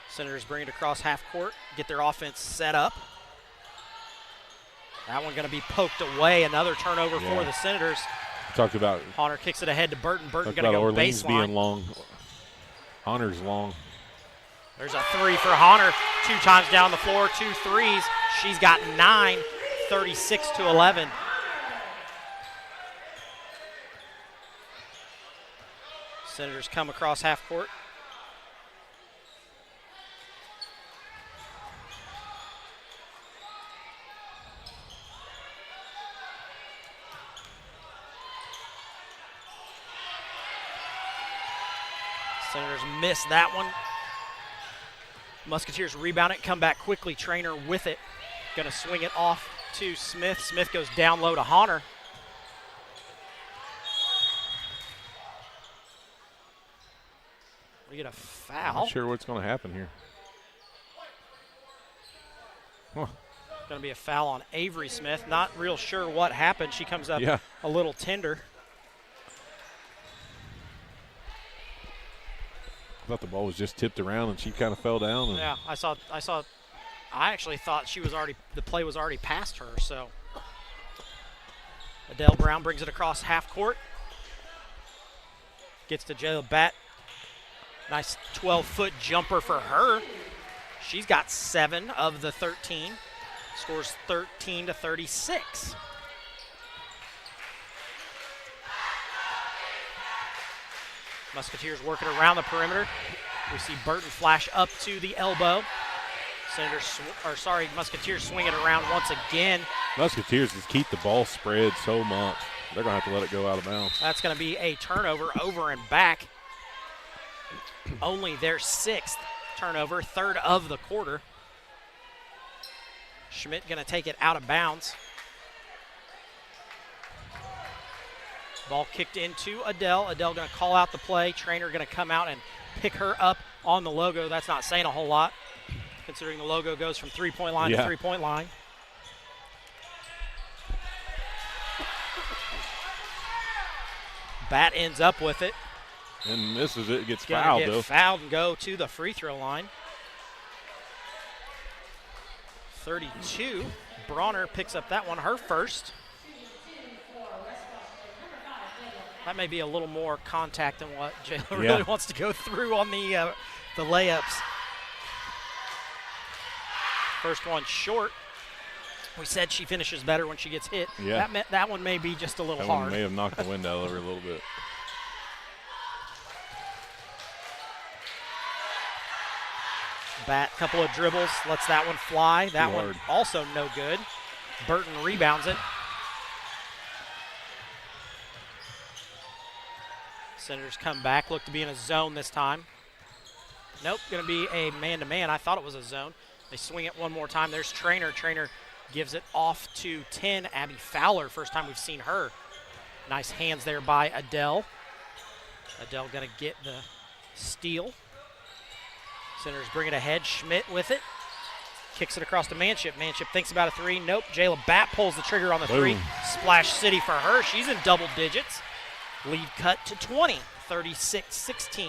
Senators bring it across half court, get their offense set up. That one going to be poked away. Another turnover for the Senators. Talked about Honor kicks it ahead to Burton. Burton going to go Orleans baseline. being long. Honor's long. There's a 3 for Honor. 2 times down the floor, 2 threes. She's got 9, 36-11. Senators come across half court. Senators miss that one. Musketeers rebound it, come back quickly. Trainer with it. Going to swing it off to Smith. Smith goes down low to Honor. We get a foul. I'm not sure what's going to happen here. Huh. Going to be a foul on Avery Smith. Not real sure what happened. She comes up a little tender. I thought the ball was just tipped around and she kind of fell down. And Yeah, I actually thought the play was already past her, so. Adele Brown brings it across half court. Gets to Jayla Batt. Nice 12-foot jumper for her. She's got 7 of the 13. Scores 13-36. Musketeers working around the perimeter. We see Burton flash up to the elbow. Musketeers swing it around once again. Musketeers just keep the ball spread so much. They're going to have to let it go out of bounds. That's going to be a turnover over and back. Only their 6th turnover, 3rd of the quarter. Schmidt going to take it out of bounds. Ball kicked into Adele. Adele going to call out the play. Trainer going to come out and pick her up on the logo. That's not saying a whole lot, considering the logo goes from three-point line to three-point line. Bat ends up with it. And misses it. Gets Gonna fouled, get though. Fouled and go to the free throw line. 32. Bronner picks up that one, her first. That may be a little more contact than what Jayla really wants to go through on the layups. First one short. We said she finishes better when she gets hit. Yeah. That one may be just a little that hard. One may have knocked the wind out of her a little bit. Bat, couple of dribbles, lets that one fly. That one also no good. Burton rebounds it. Senators come back, look to be in a zone this time. Nope, going to be a man-to-man. I thought it was a zone. They swing it one more time. There's Trainer. Trainer gives it off to 10, Abby Fowler. First time we've seen her. Nice hands there by Adele. Adele going to get the steal. Senators bring it ahead. Schmidt with it. Kicks it across to Manship. Manship thinks about a three. Nope. Jayla Batt pulls the trigger on the three. Splash City for her. She's in double digits. Lead cut to 20, 36-16.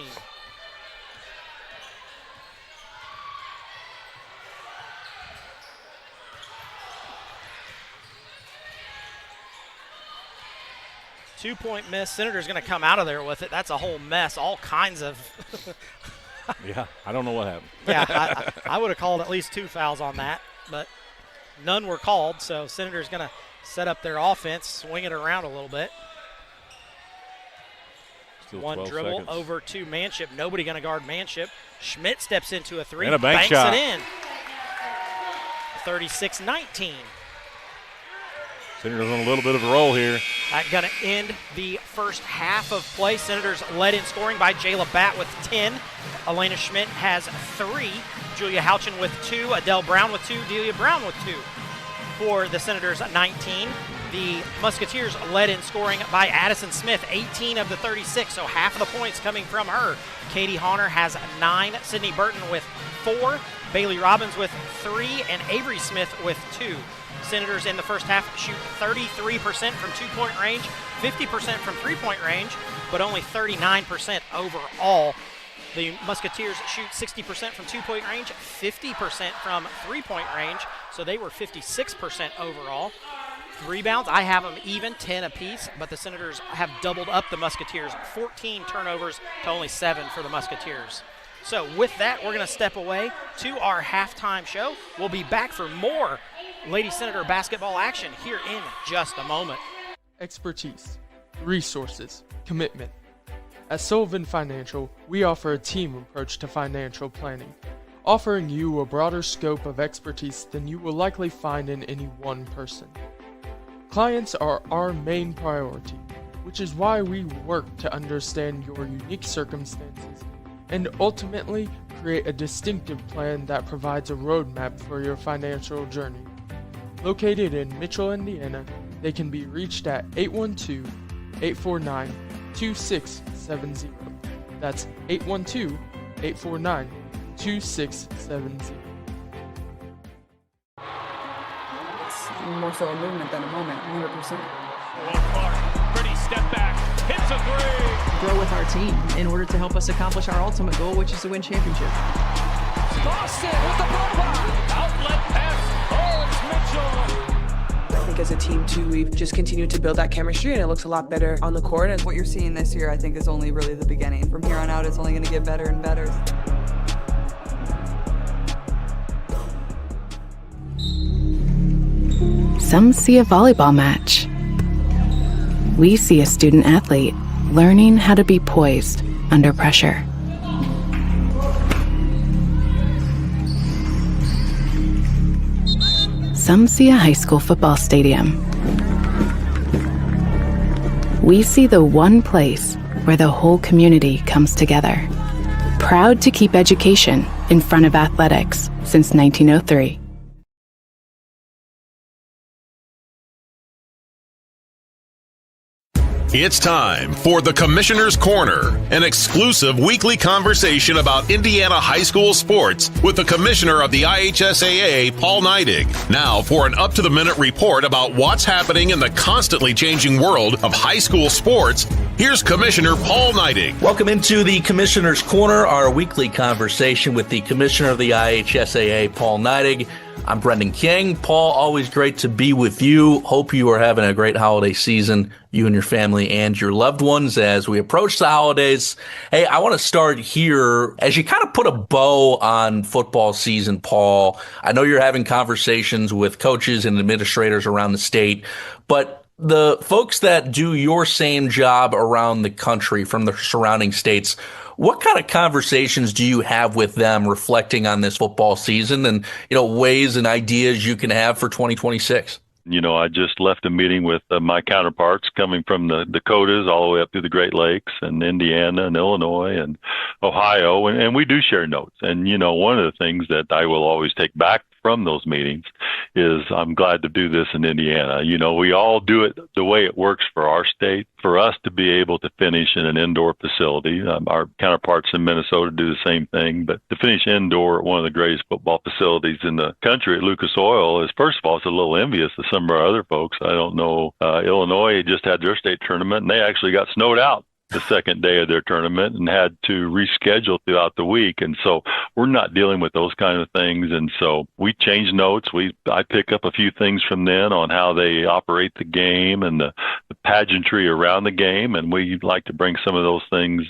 Two-point miss. Senator's going to come out of there with it. That's a whole mess. All kinds of. Yeah, I don't know what happened. Yeah, I would have called at least 2 fouls on that, but none were called. So Senator's going to set up their offense, swing it around a little bit. Still one dribble seconds. over to Manship. Nobody going to guard Manship. Schmidt steps into a three. And a bank banks shot. it in. 36-19. Senators on a little bit of a roll here. That's going to end the first half of play. Senators led in scoring by Jayla Batt with 10. Elena Schmidt has 3. Julia Houchin with 2. Adele Brown with 2. Delia Brown with 2. For the Senators, 19. The Musketeers led in scoring by Addison Smith, 18 of the 36, so half of the points coming from her. Katie Honor has 9. Sydney Burton with 4. Bailey Robbins with 3. And Avery Smith with 2. Senators in the first half shoot 33% from two-point range, 50% from three-point range, but only 39% overall. The Musketeers shoot 60% from two-point range, 50% from three-point range, so they were 56% overall. Rebounds, I have them even, 10 apiece, but the Senators have doubled up the Musketeers, 14 turnovers to only 7 for the Musketeers. So with that, we're going to step away to our halftime show. We'll be back for more Lady Senator basketball action here in just a moment. Expertise, resources, commitment. At Sullivan Financial, we offer a team approach to financial planning, offering you a broader scope of expertise than you will likely find in any one person. Clients are our main priority, which is why we work to understand your unique circumstances and ultimately create a distinctive plan that provides a roadmap for your financial journey. Located in Mitchell, Indiana, they can be reached at 812-849-2670. That's 812-849-2670. more so a movement than a moment, 100%. Pretty step back, hits a three. Grow with our team in order to help us accomplish our ultimate goal, which is to win championship. Boston with the blow-by. Outlet pass, Lawrence Mitchell. I think as a team, too, we've just continued to build that chemistry, and it looks a lot better on the court. And what you're seeing this year, I think, is only really the beginning. From here on out, it's only going to get better and better. Some see a volleyball match. We see a student athlete learning how to be poised under pressure. Some see a high school football stadium. We see the one place where the whole community comes together. Proud to keep education in front of athletics since 1903. It's time for the Commissioner's Corner, an exclusive weekly conversation about Indiana high school sports with the Commissioner of the IHSAA, Paul Neidig. Now for an up-to-the-minute report about what's happening in the constantly changing world of high school sports, here's Commissioner Paul Neidig. Welcome into the Commissioner's Corner, our weekly conversation with the Commissioner of the IHSAA, Paul Neidig. I'm Brendan King. Paul, always great to be with you. Hope you are having a great holiday season, you and your family and your loved ones as we approach the holidays. Hey, I want to start here. As you kind of put a bow on football season, Paul, I know you're having conversations with coaches and administrators around the state, but the folks that do your same job around the country from the surrounding states, what kind of conversations do you have with them reflecting on this football season and, ways and ideas you can have for 2026? I just left a meeting with my counterparts coming from the Dakotas all the way up through the Great Lakes and Indiana and Illinois and Ohio. And we do share notes. And, one of the things that I will always take back from those meetings is I'm glad to do this in Indiana. We all do it the way it works for our state. For us to be able to finish in an indoor facility, our counterparts in Minnesota do the same thing, but to finish indoor at one of the greatest football facilities in the country at Lucas Oil is, first of all, it's a little envious of some of our other folks. I don't know, Illinois just had their state tournament, and they actually got snowed out the second day of their tournament and had to reschedule throughout the week. And so we're not dealing with those kind of things. And so we change notes. I pick up a few things from them on how they operate the game and the pageantry around the game. And we like to bring some of those things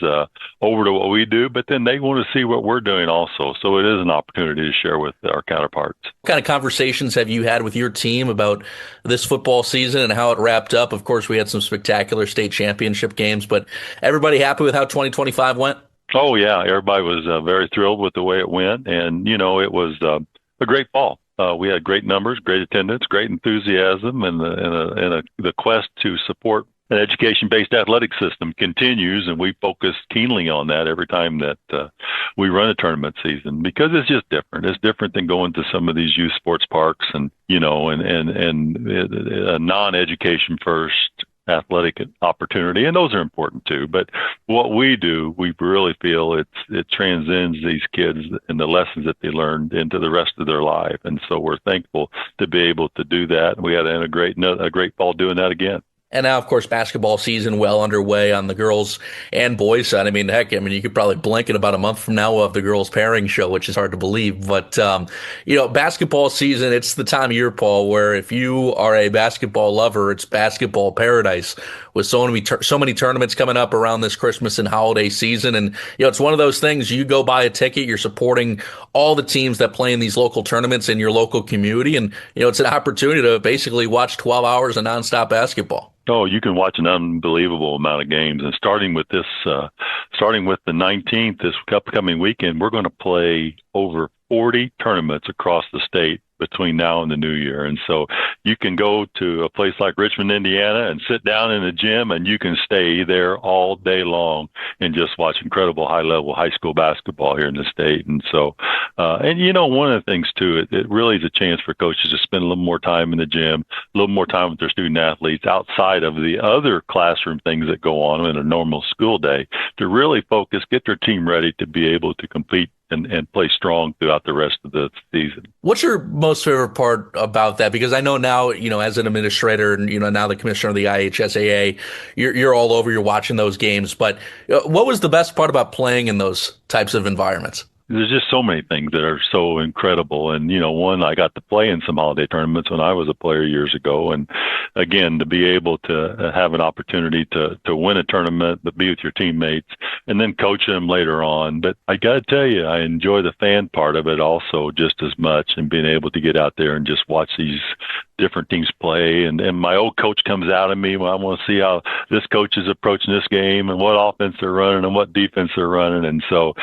over to what we do, but then they want to see what we're doing also. So it is an opportunity to share with our counterparts. What kind of conversations have you had with your team about this football season and how it wrapped up? Of course, we had some spectacular state championship games, but everybody happy with how 2025 went? Oh, yeah. Everybody was very thrilled with the way it went. And, it was a great fall. We had great numbers, great attendance, great enthusiasm, and the quest to support an education-based athletic system continues, and we focus keenly on that every time that we run a tournament season because it's just different. It's different than going to some of these youth sports parks and a non-education first athletic opportunity, and those are important too. But what we do, we really feel it transcends these kids and the lessons that they learned into the rest of their life, and so we're thankful to be able to do that. We had a great fall doing that again. And now, of course, basketball season well underway on the girls and boys side. You could probably blink in about a month from now we'll have the girls pairing show, which is hard to believe. But, basketball season, it's the time of year, Paul, where if you are a basketball lover, it's basketball paradise with so many tournaments coming up around this Christmas and holiday season. And, it's one of those things, you go buy a ticket, you're supporting all the teams that play in these local tournaments in your local community. And, it's an opportunity to basically watch 12 hours of nonstop basketball. Oh, you can watch an unbelievable amount of games. And starting with the 19th, this upcoming weekend, we're going to play over 40 tournaments across the state between now and the new year. And so you can go to a place like Richmond, Indiana, and sit down in a gym, and you can stay there all day long and just watch incredible high-level high school basketball here in the state. And so, one of the things, too, it really is a chance for coaches to spend a little more time in the gym, a little more time with their student athletes outside of the other classroom things that go on in a normal school day to really focus, get their team ready to be able to compete and play strong throughout the rest of the season. What's your most favorite part about that? Because I know now, as an administrator and, now the commissioner of the IHSAA, you're all over, you're watching those games. But what was the best part about playing in those types of environments? There's just so many things that are so incredible. And, one, I got to play in some holiday tournaments when I was a player years ago. And again, to be able to have an opportunity to win a tournament, but be with your teammates and then coach them later on. But I got to tell you, I enjoy the fan part of it also just as much, and being able to get out there and just watch these different teams play. And my old coach comes out of me. Well, I want to see how this coach is approaching this game and what offense they're running and what defense they're running. And so,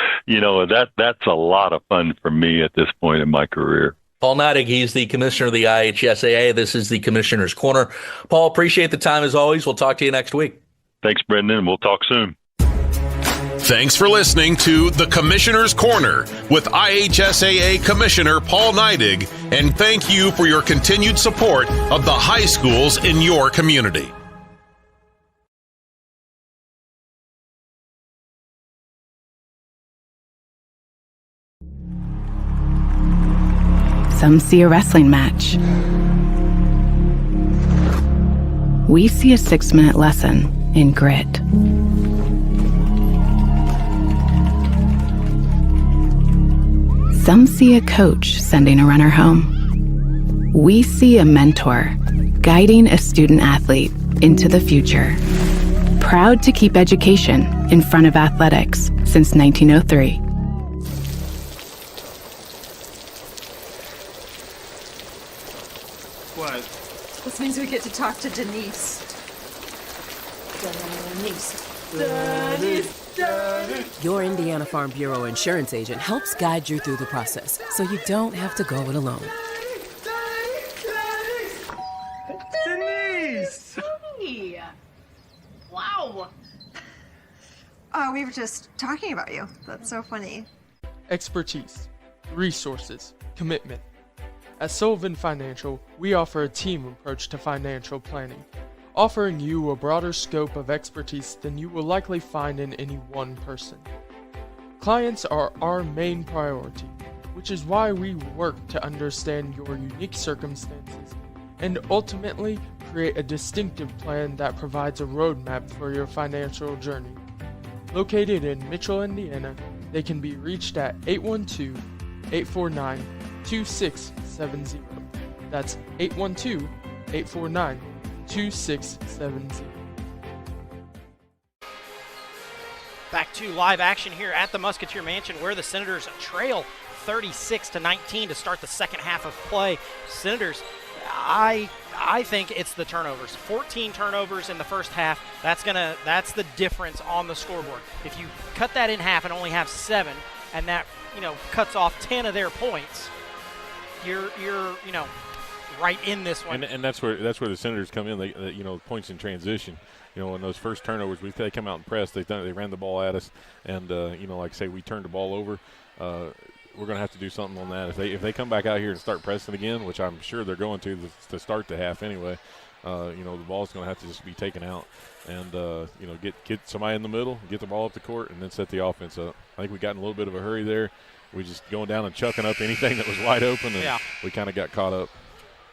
that's a lot of fun for me at this point in my career. Paul Neidig, he's the commissioner of the IHSAA. This is the Commissioner's Corner. Paul, appreciate the time as always. We'll talk to you next week. Thanks, Brendan, and we'll talk soon. Thanks for listening to the Commissioner's Corner with IHSAA Commissioner Paul Neidig, and thank you for your continued support of the high schools in your community. Some see a wrestling match. We see a 6-minute lesson in grit. Some see a coach sending a runner home. We see a mentor guiding a student athlete into the future. Proud to keep education in front of athletics since 1903. What? This means we get to talk to Denise. Your Indiana Farm Bureau insurance agent helps guide you through the process, so you don't have to go it alone. Denise! Hey. Wow. We were just talking about you. That's so funny. Expertise, resources, commitment. At Sullivan Financial, we offer a team approach to financial planning, offering you a broader scope of expertise than you will likely find in any one person. Clients are our main priority, which is why we work to understand your unique circumstances and ultimately create a distinctive plan that provides a roadmap for your financial journey. Located in Mitchell, Indiana, they can be reached at 812-849-2670. That's 812-849-2670. Back to live action here at the Musketeer Mansion, where the Senators trail 36-19 to start the second half of play. Senators, I think it's the turnovers. 14 turnovers in the first half. That's the difference on the scoreboard. If you cut that in half and only have 7, and that cuts off 10 of their points, you're right in this one. And that's where the Senators come in. They points in transition. In those first turnovers, they come out and press. They ran the ball at us, and like I say, we turned the ball over. We're going to have to do something on that. If they come back out here and start pressing again, which I'm sure they're going to start the half anyway, the ball's going to have to just be taken out, and get somebody in the middle, get the ball up the court, and then set the offense up. I think we got in a little bit of a hurry there. We just going down and chucking up anything that was wide open, and we kind of got caught up.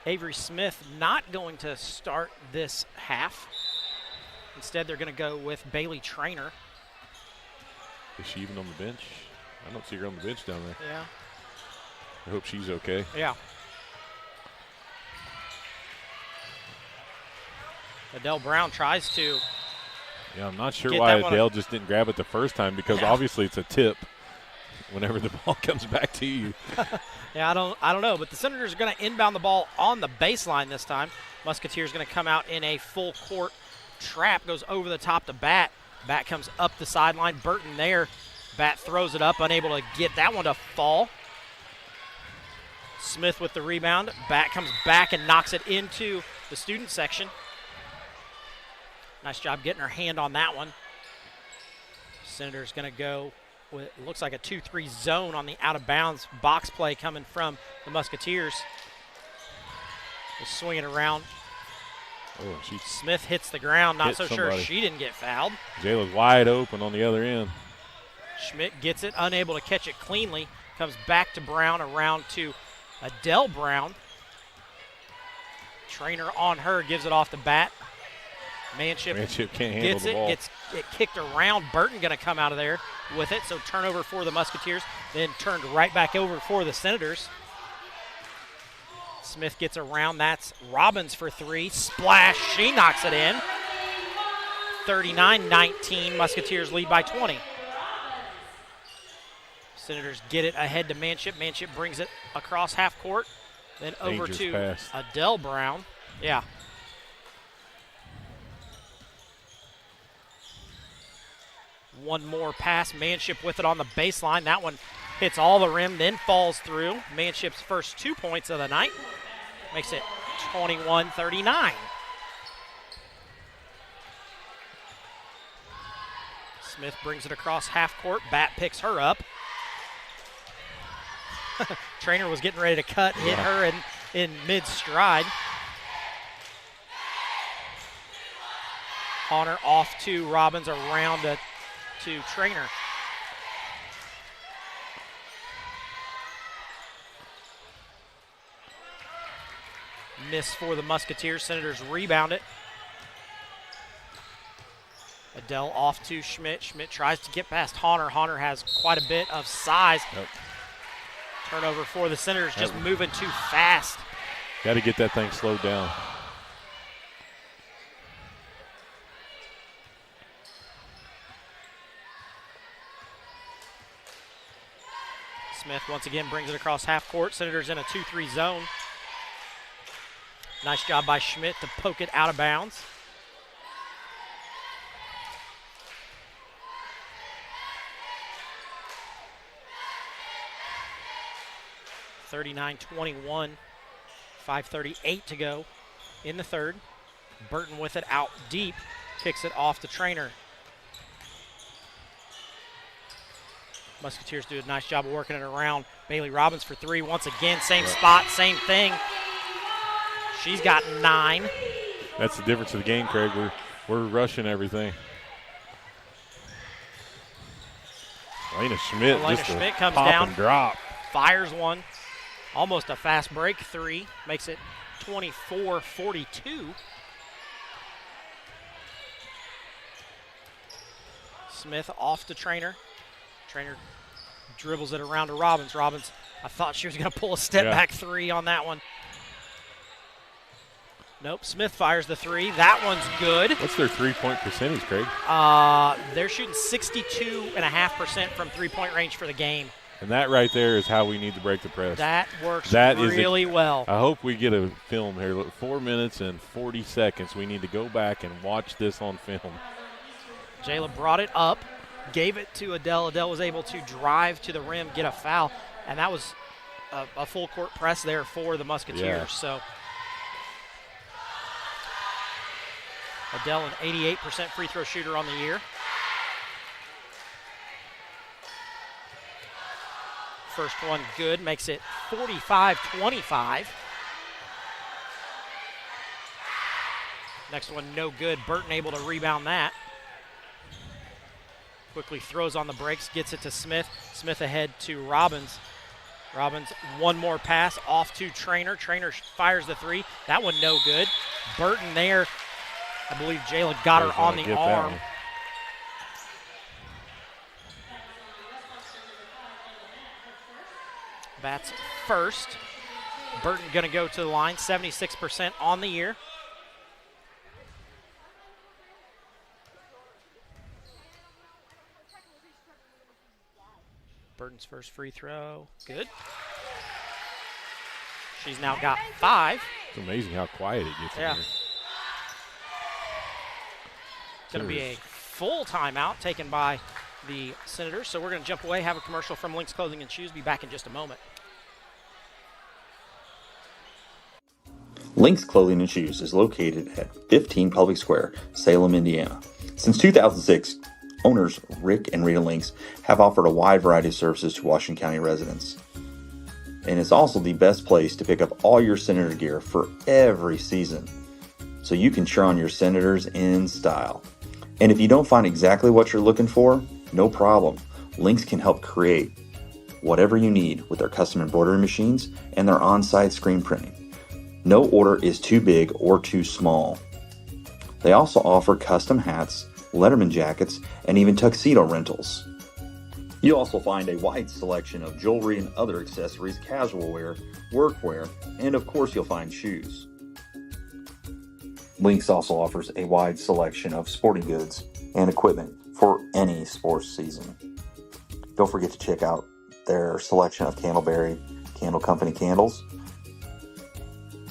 Avery Smith not going to start this half. Instead, they're going to go with Bailey Trainer. Is she even on the bench? I don't see her on the bench down there. Yeah. I hope she's okay. Yeah. Adele Brown tries to. Yeah, I'm not sure why Adele just didn't grab it the first time, because obviously it's a tip whenever the ball comes back to you. Yeah, I don't know, but the Senators are going to inbound the ball on the baseline this time. Musketeers going to come out in a full court trap, goes over the top to Bat. Bat comes up the sideline. Burton there. Bat throws it up, unable to get that one to fall. Smith with the rebound. Bat comes back and knocks it into the student section. Nice job getting her hand on that one. Senators going to go with, it looks like a 2-3 zone on the out-of-bounds box play coming from the Musketeers. They're swinging around. Oh, Smith hits the ground. Not so sure she didn't get fouled. Jayla's wide open on the other end. Schmidt gets it, unable to catch it cleanly. Comes back to Brown, around to Adele Brown. Trainer on her, gives it off the bat. Manship can't handle gets the ball. Gets it kicked around. Burton going to come out of there with it. So turnover for the Musketeers, then turned right back over for the Senators. Smith gets around. That's Robbins for three. Splash. She knocks it in. 39-19. Musketeers lead by 20. Senators get it ahead to Manship. Manship brings it across half court. Then over Dangerous to pass. Adele Brown. Yeah. One more pass. Manship with it on the baseline. That one hits all the rim, then falls through. Manship's first 2 points of the night. Makes it 21-39. Smith brings it across half court. Bat picks her up. Trainer was getting ready to cut, hit her in mid-stride. Honor off to Robbins, around to Trainer. Miss for the Musketeers. Senators rebound it. Adele off to Schmidt. Schmidt tries to get past Honor. Honor has quite a bit of size. Yep. Turnover for the Senators, just moving too fast. Got to get that thing slowed down. Smith once again brings it across half court. Senators in a 2-3 zone. Nice job by Schmidt to poke it out of bounds. (39-21). 5:38 to go in the third. Burton with it out deep. Kicks it off the Trainer. Musketeers do a nice job of working it around. Bailey Robbins for three. Once again, same spot, same thing. She's got 9. That's the difference of the game, Craig. We're rushing everything. Elena Schmidt just Schmidt comes pop down, and drop. Fires one. Almost a fast break three. Makes it 24-42. Smith off the Trainer. Trainer dribbles it around to Robbins. Robbins, I thought she was going to pull a step back three on that one. Nope, Smith fires the three. That one's good. What's their three-point percentage, Craig? They're shooting 62.5% from three-point range for the game. And that right there is how we need to break the press. That works really well. I hope we get a film here. Look, 4 minutes and 40 seconds. We need to go back and watch this on film. Jayla brought it up, gave it to Adele. Adele was able to drive to the rim, get a foul, and that was a full court press there for the Musketeers. Yeah. So Adele, an 88% free throw shooter on the year. First one good, makes it 45-25. Next one no good. Burton able to rebound that. Quickly throws on the brakes, gets it to Smith. Smith ahead to Robbins. Robbins, one more pass off to Trainer. Trainer fires the three. That one no good. Burton there. I believe Jayla got her on the arm. That's first. Burton going to go to the line, 76% on the year. Burton's first free throw, good. She's now got 5. It's amazing how quiet it gets in here. It's going to be a full timeout taken by the Senators. So we're going to jump away, have a commercial from Lynx Clothing and Shoes. Be back in just a moment. Lynx Clothing and Shoes is located at 15 Public Square, Salem, Indiana. Since 2006, owners Rick and Rita Lynx have offered a wide variety of services to Washington County residents. And it's also the best place to pick up all your Senator gear for every season, so you can cheer on your Senators in style. And if you don't find exactly what you're looking for, no problem. Lynx can help create whatever you need with their custom embroidery machines and their on-site screen printing. No order is too big or too small. They also offer custom hats, Letterman jackets, and even tuxedo rentals. You'll also find a wide selection of jewelry and other accessories, casual wear, workwear, and of course you'll find shoes. Lynx also offers a wide selection of sporting goods and equipment for any sports season. Don't forget to check out their selection of Candleberry Candle Company candles.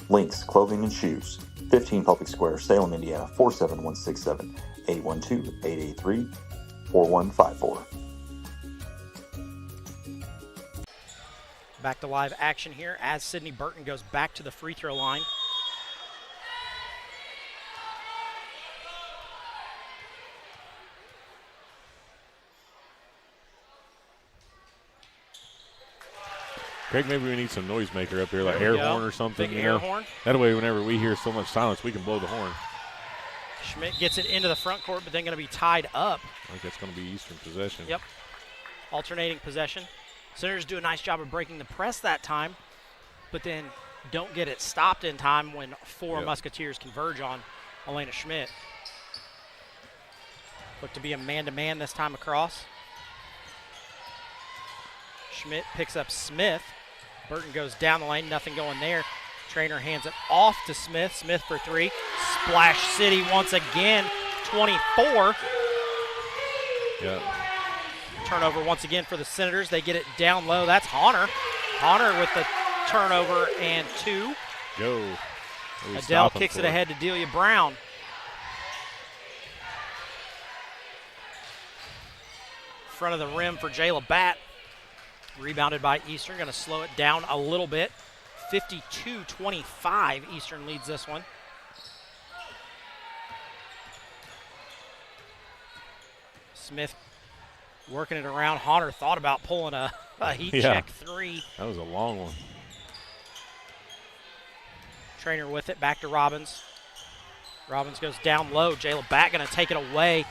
Lynx Clothing and Shoes, 15 Public Square, Salem, Indiana, 47167, 812-883-4154. Back to live action here as Sydney Burton goes back to the free throw line. Greg, maybe we need some noisemaker up here, like There we air go. horn or something. Big you air know? horn. That way, whenever we hear so much silence, we can blow the horn. Schmidt gets it into the front court, but then going to be tied up. I think that's going to be Eastern possession. Yep. Alternating possession. Senators do a nice job of breaking the press that time, but then don't get it stopped in time when four Musketeers converge on Elena Schmidt. Look to be a man-to-man this time across. Schmidt picks up Smith. Burton goes down the lane, nothing going there. Trainer hands it off to Smith. Smith for three. Splash City once again, 24. Yeah. Turnover once again for the Senators. They get it down low. That's Honor. Honor with the turnover and two. Go. Adele kicks it ahead to Delia Brown. Front of the rim for Jayla Batt. Rebounded by Eastern. Going to slow it down a little bit. 52-25. Eastern leads this one. Smith working it around. Honor thought about pulling a heat check three. That was a long one. Trainer with it. Back to Robbins. Robbins goes down low. Jayla Batt going to take it away.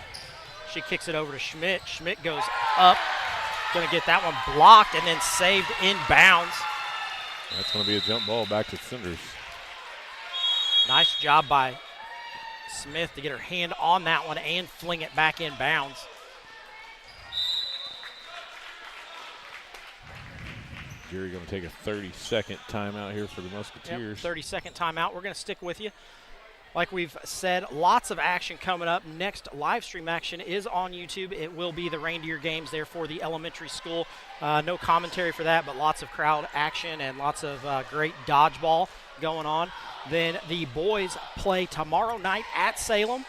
She kicks it over to Schmidt. Schmidt goes up. Going to get that one blocked and then saved inbounds. That's going to be a jump ball back to Cinders. Nice job by Smith to get her hand on that one and fling it back inbounds. Jerry going to take a 30-second timeout here for the Musketeers. 30-second timeout. We're going to stick with you. Like we've said, lots of action coming up. Next live stream action is on YouTube. It will be the reindeer games there for the elementary school. No commentary for that, but lots of crowd action and lots of great dodgeball going on. Then the boys play tomorrow night at Salem,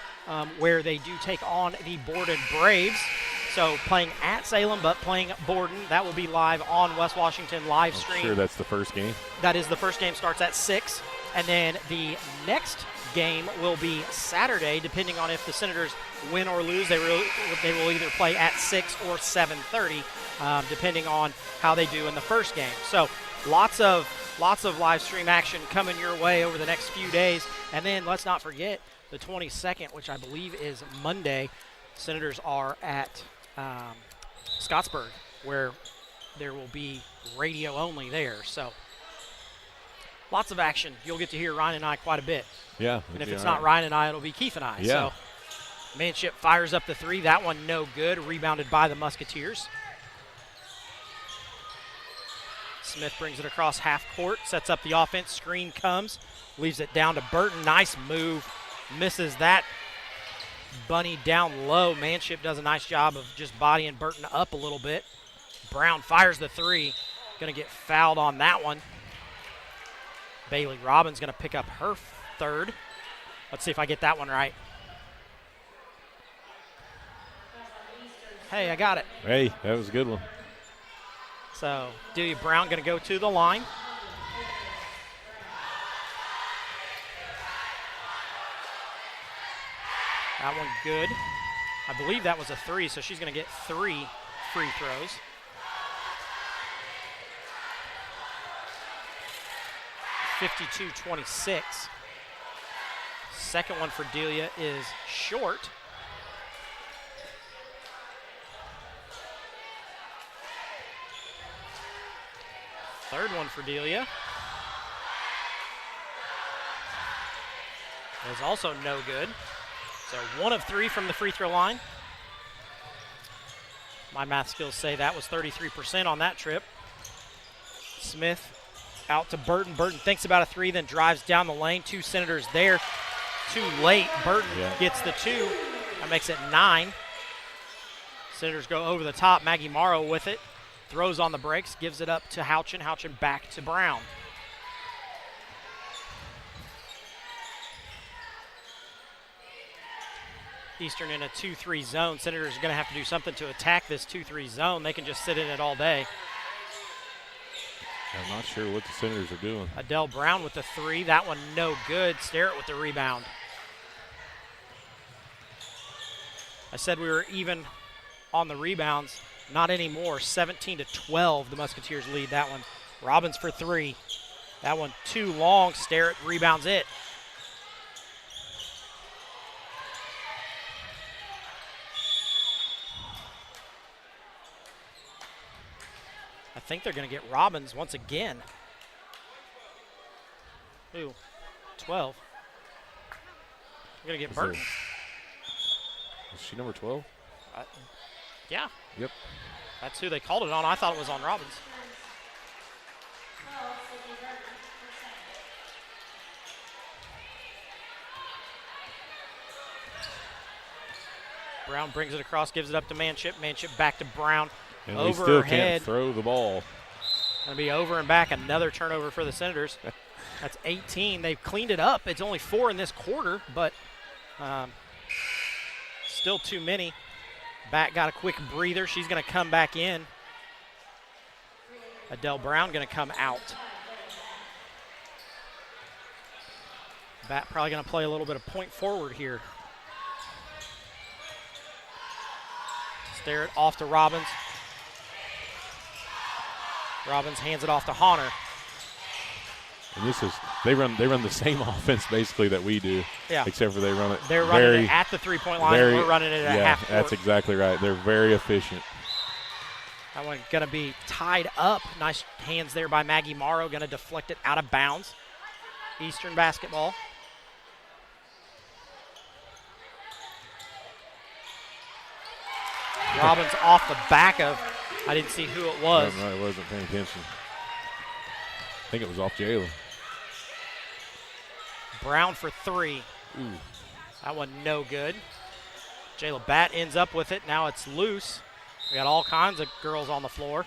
where they do take on the Borden Braves. So playing at Salem, but playing Borden. That will be live on West Washington live stream. Sure, that's the first game. That is the first game. Starts at 6. And then the next game will be Saturday, depending on if the Senators win or lose. They will either play at 6 or 7:30, depending on how they do in the first game. So lots of live stream action coming your way over the next few days. And then let's not forget the 22nd, which I believe is Monday. Senators are at Scottsburg, where there will be radio only there. So lots of action. You'll get to hear Ryan and I quite a bit. Yeah. And if it's not Ryan and I, it'll be Keith and I. Yeah. So Manship fires up the three. That one no good. Rebounded by the Musketeers. Smith brings it across half court. Sets up the offense. Screen comes. Leaves it down to Burton. Nice move. Misses that bunny down low. Manship does a nice job of just bodying Burton up a little bit. Brown fires the three. Going to get fouled on that one. Bailey Robbins going to pick up her third. Let's see if I get that one right. Hey, I got it. Hey, that was a good one. So Delia Brown going to go to the line. That one good. I believe that was a three, so she's going to get 3 free throws. (52-26). Second one for Delia is short. Third one for Delia. Is also no good. So 1 of 3 from the free throw line. My math skills say that was 33% on that trip. Smith out to Burton. Burton thinks about a 3, then drives down the lane. 2 Senators there. Too late. Burton gets the 2. That makes it 9. Senators go over the top. Maggie Morrow with it. Throws on the brakes. Gives it up to Houchin. Houchin back to Brown. Eastern in a 2-3 zone. Senators are going to have to do something to attack this 2-3 zone. They can just sit in it all day. I'm not sure what the Senators are doing. Adele Brown with the 3. That one no good. Starrett with the rebound. I said we were even on the rebounds. Not anymore. 17-12. The Musketeers lead that one. Robbins for 3. That one too long. Starrett rebounds it. I think they're going to get Robbins once again. Ooh, 12. They're going to get Burton. Is she number 12? Yeah. Yep. That's who they called it on. I thought it was on Robbins. Brown brings it across, gives it up to Manship. Manship back to Brown. And over we still her can't head. throw the ball. Going to be over and back. Another turnover for the Senators. That's 18. They've cleaned it up. It's only 4 in this quarter, but still too many. Back got a quick breather. She's going to come back in. Adele Brown going to come out. Bat probably going to play a little bit of point forward here. Starrett off to Robbins. Robbins hands it off to Honor. And this is they run the same offense basically that we do. Yeah. Except for they run it. They're running it at the 3-point line. We're running it at half court. That's exactly right. They're very efficient. That one going to be tied up. Nice hands there by Maggie Morrow. Going to deflect it out of bounds. Eastern basketball. Robbins off the back of, I didn't see who it was. No, I wasn't paying attention. I think it was off Jayla. Brown for 3. Ooh. That one no good. Jayla Batt ends up with it. Now it's loose. We got all kinds of girls on the floor.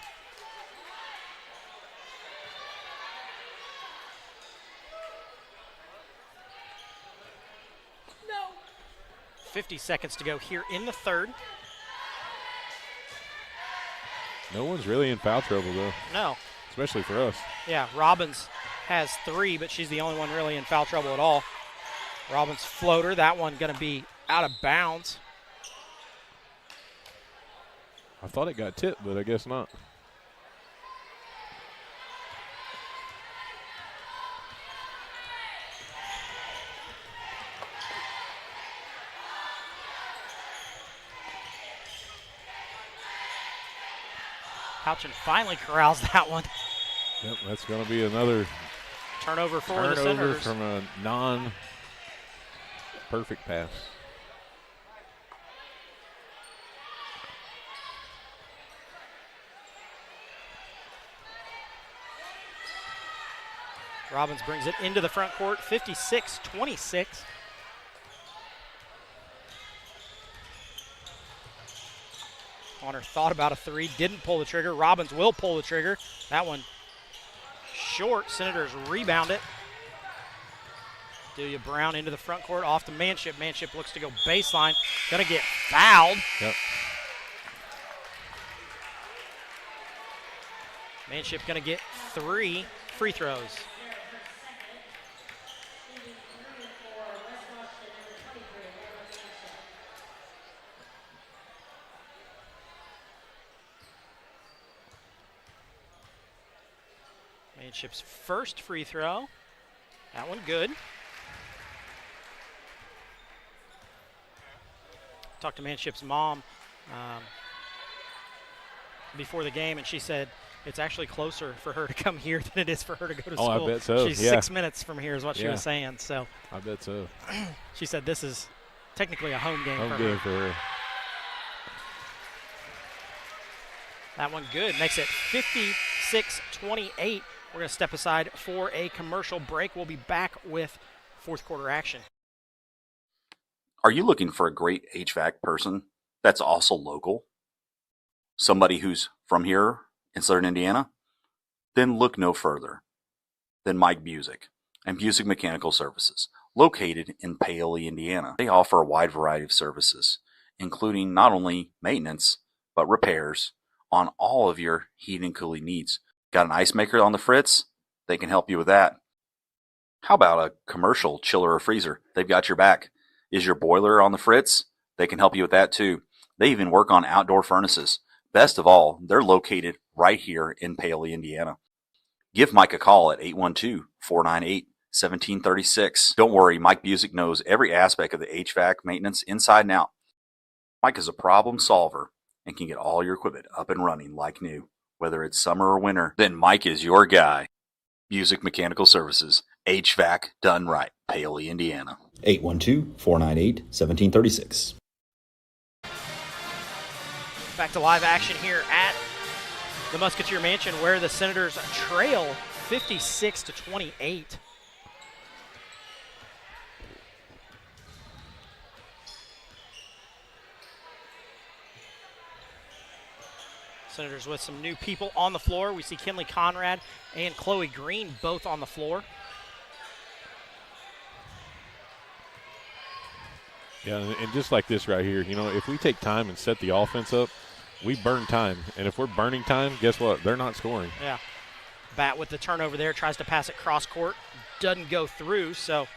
No. 50 seconds to go here in the third. No one's really in foul trouble, though. No. Especially for us. Yeah, Robbins has 3, but she's the only one really in foul trouble at all. Robbins floater, that one going to be out of bounds. I thought it got tipped, but I guess not. Houchin finally corrals that one. Yep, that's going to be another turnover for the Senators. From a non-perfect pass. Robbins brings it into the front court, 56-26. Honor thought about a 3, didn't pull the trigger. Robbins will pull the trigger. That one short. Senators rebound it. Delia Brown into the front court, off to Manship. Manship looks to go baseline. Gonna get fouled. Yep. Manship gonna get 3 free throws. Manship's first free throw. That one good. Talked to Manship's mom before the game, and she said It's actually closer for her to come here than it is for her to go to Oh, school. I bet so. She's yeah. 6 minutes from here is what she was saying. So I bet so. She said this is technically a home game Home for game her. for her. That one good. Makes it 56-28. We're going to step aside for a commercial break. We'll be back with fourth quarter action. Are you looking for a great HVAC person that's also local? Somebody who's from here in Southern Indiana? Then look no further than Mike Busick and Busick Mechanical Services, located in Paoli, Indiana. They offer a wide variety of services, including not only maintenance, but repairs on all of your heating and cooling needs. Got an ice maker on the fritz? They can help you with that. How about a commercial chiller or freezer? They've got your back. Is your boiler on the fritz? They can help you with that too. They even work on outdoor furnaces. Best of all, they're located right here in Paoli, Indiana. Give Mike a call at 812-498-1736. Don't worry, Mike Busick knows every aspect of the HVAC maintenance inside and out. Mike is a problem solver and can get all your equipment up and running like new. Whether it's summer or winter, then Mike is your guy. Busick Mechanical Services, HVAC done right, Paoli, Indiana. 812-498-1736. Back to live action here at the Musketeer Mansion, where the Senators trail 56-28. Senators with some new people on the floor. We see Kinley Conrad and Chloe Green both on the floor. Yeah, and just like this right here, you know, if we take time and set the offense up, we burn time. And if we're burning time, guess what? They're not scoring. Yeah. Bat with the turnover there, tries to pass it cross court. Doesn't go through, so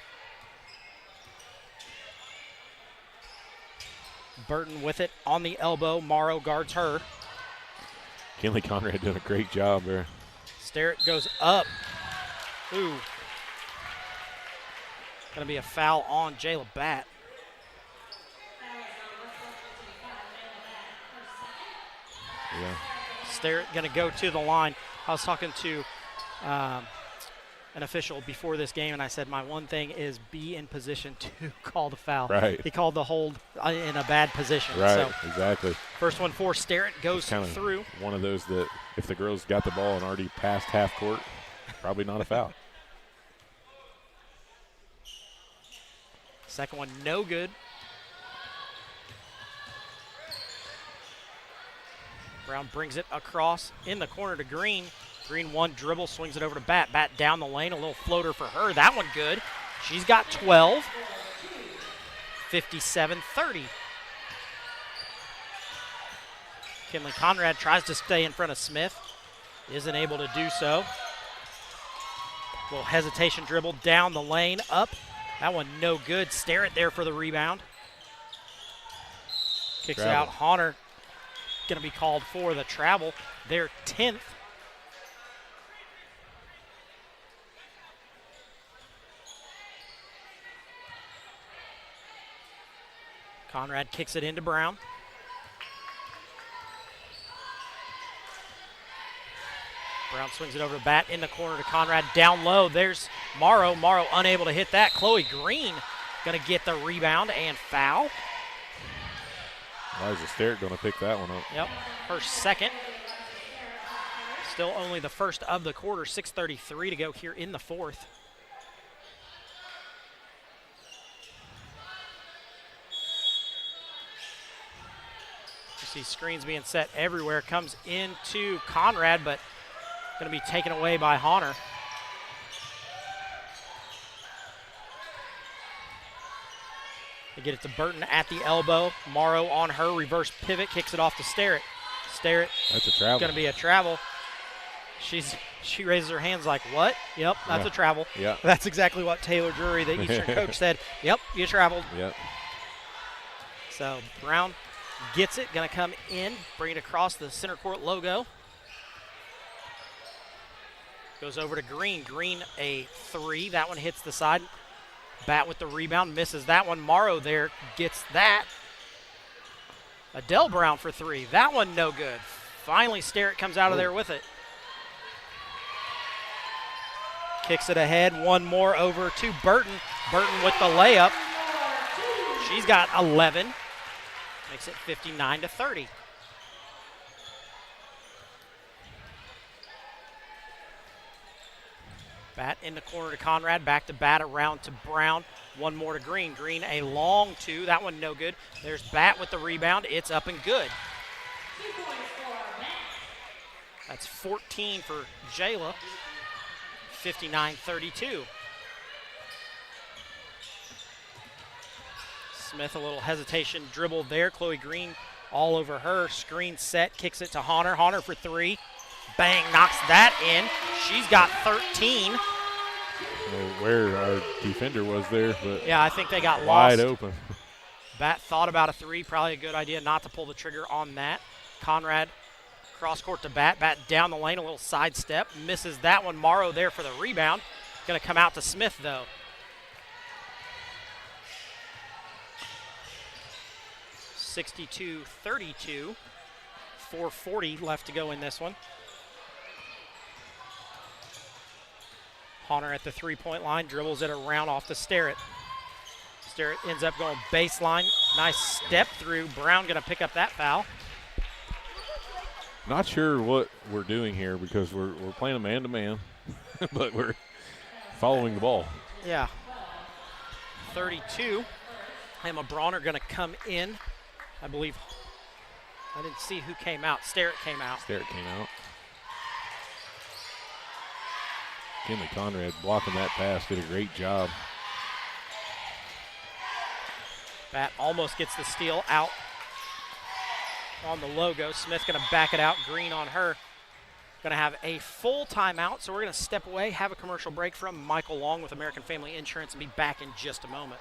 Burton with it on the elbow. Morrow guards her. Kinley Conrad doing a great job there. Sterrett goes up. Ooh. Going to be a foul on Jayla Bat. Yeah. Sterrett going to go to the line. I was talking to an official before this game, and I said my one thing is be in position to call the foul. Right. He called the hold in a bad position. Right, So exactly. first one for Sterrett goes Kind of through. one of those that if the girls got the ball and already passed half court, probably not a foul. Second one, no good. Brown brings it across in the corner to Green. Green one dribble, swings it over to Bat. Bat down the lane, a little floater for her. That one good. She's got 12. 57-30. Kinley Conrad tries to stay in front of Smith. Isn't able to do so. Little hesitation dribble down the lane, up. That one no good. Sterrett there for the rebound. Kicks it out. Honor going to be called for the travel. Their 10th. Conrad kicks it into Brown. Brown swings it over to Bat in the corner to Conrad. Down low, there's Morrow. Morrow unable to hit that. Chloe Green going to get the rebound and foul. Liza Sterrett going to pick that one up. Yep, her second. Still only the first of the quarter. 6:33 to go here in the fourth. You see screens being set everywhere. Comes into Conrad, but going to be taken away by Honor. They get it to Burton at the elbow. Morrow on her, reverse pivot, kicks it off to Sterrett. Sterrett. That's a travel. Going to be a travel. She raises her hands like, what? Yep, that's a travel. Yeah. That's exactly what Taylor Drury, the Eastern coach, said. Yep, you traveled. Yep. So Brown gets it, going to come in, bring it across the center court logo. Goes over to Green. Green a three. That one hits the side. Bat with the rebound, misses that one. Morrow there gets that. Adele Brown for three. That one no good. Finally, Sterrett comes out of there with it. Kicks it ahead, one more over to Burton. Burton with the layup. She's got 11. Makes it 59-30. Bat in the corner to Conrad, back to Bat, around to Brown. One more to Green. Green a long two, that one no good. There's Bat with the rebound, it's up and good. That's 14 for Jayla, 59-32. Smith, a little hesitation, dribble there. Chloe Green all over her. Screen set, kicks it to Honor. Honor for three. Bang, knocks that in. She's got 13. Where our defender was there, but yeah, I think they got wide lost. open. Bat thought about a three. Probably a good idea not to pull the trigger on that. Conrad cross court to Bat. Bat down the lane, a little sidestep. Misses that one. Morrow there for the rebound. Going to come out to Smith, though. (62-32). 4:40 left to go in this one. Honor at the three-point line, dribbles it around off to Sterrett. Sterrett ends up going baseline. Nice step through. Brown going to pick up that foul. Not sure what we're doing here because we're playing a man-to-man, but we're following the ball. Yeah. 32. Emma Bronner going to come in. I believe. I didn't see who came out. Sterrett came out. Sterrett came out. Kinley Conrad blocking that pass, did a great job. Bat almost gets the steal out on the logo. Smith going to back it out. Green on her. Going to have a full timeout, so we're going to step away, have a commercial break from Michael Long with American Family Insurance, and be back in just a moment.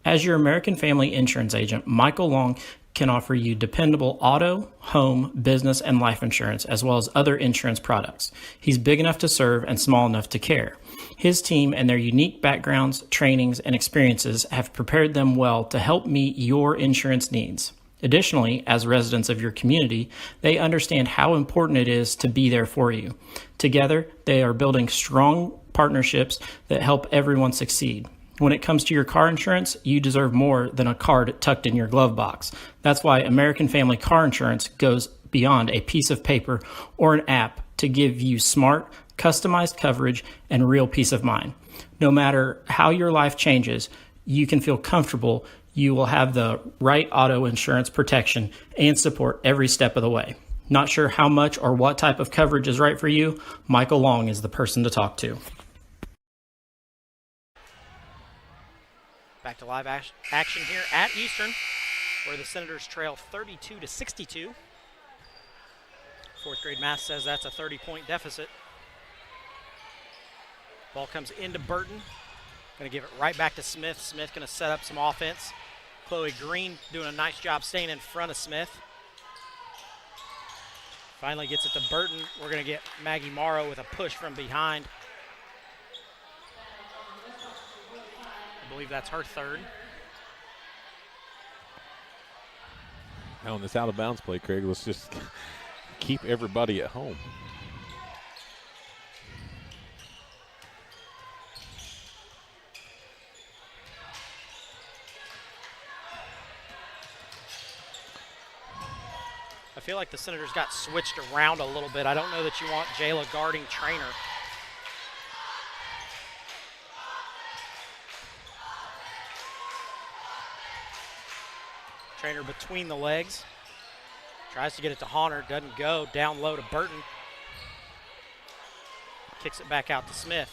As your American Family Insurance agent, Michael Long can offer you dependable auto, home, business, and life insurance, as well as other insurance products. He's big enough to serve and small enough to care. His team and their unique backgrounds, trainings, and experiences have prepared them well to help meet your insurance needs. Additionally, as residents of your community, they understand how important it is to be there for you. Together, they are building strong partnerships that help everyone succeed. When it comes to your car insurance, you deserve more than a card tucked in your glove box. That's why American Family Car Insurance goes beyond a piece of paper or an app to give you smart, customized coverage and real peace of mind. No matter how your life changes, you can feel comfortable you will have the right auto insurance protection and support every step of the way. Not sure how much or what type of coverage is right for you? Michael Long is the person to talk to. Back to live action here at Eastern, where the Senators trail 32-62. Fourth grade math says that's a 30-point deficit. Ball comes into Burton. Going to give it right back to Smith. Smith going to set up some offense. Chloe Green doing a nice job staying in front of Smith. Finally gets it to Burton. We're going to get Maggie Morrow with a push from behind. I believe that's her third. Now on this out of bounds play, Craig, let's just keep everybody at home. I feel like the Senators got switched around a little bit. I don't know that you want Jayla guarding Trainer. Trainer between the legs. Tries to get it to Honor, doesn't go. Down low to Burton. Kicks it back out to Smith.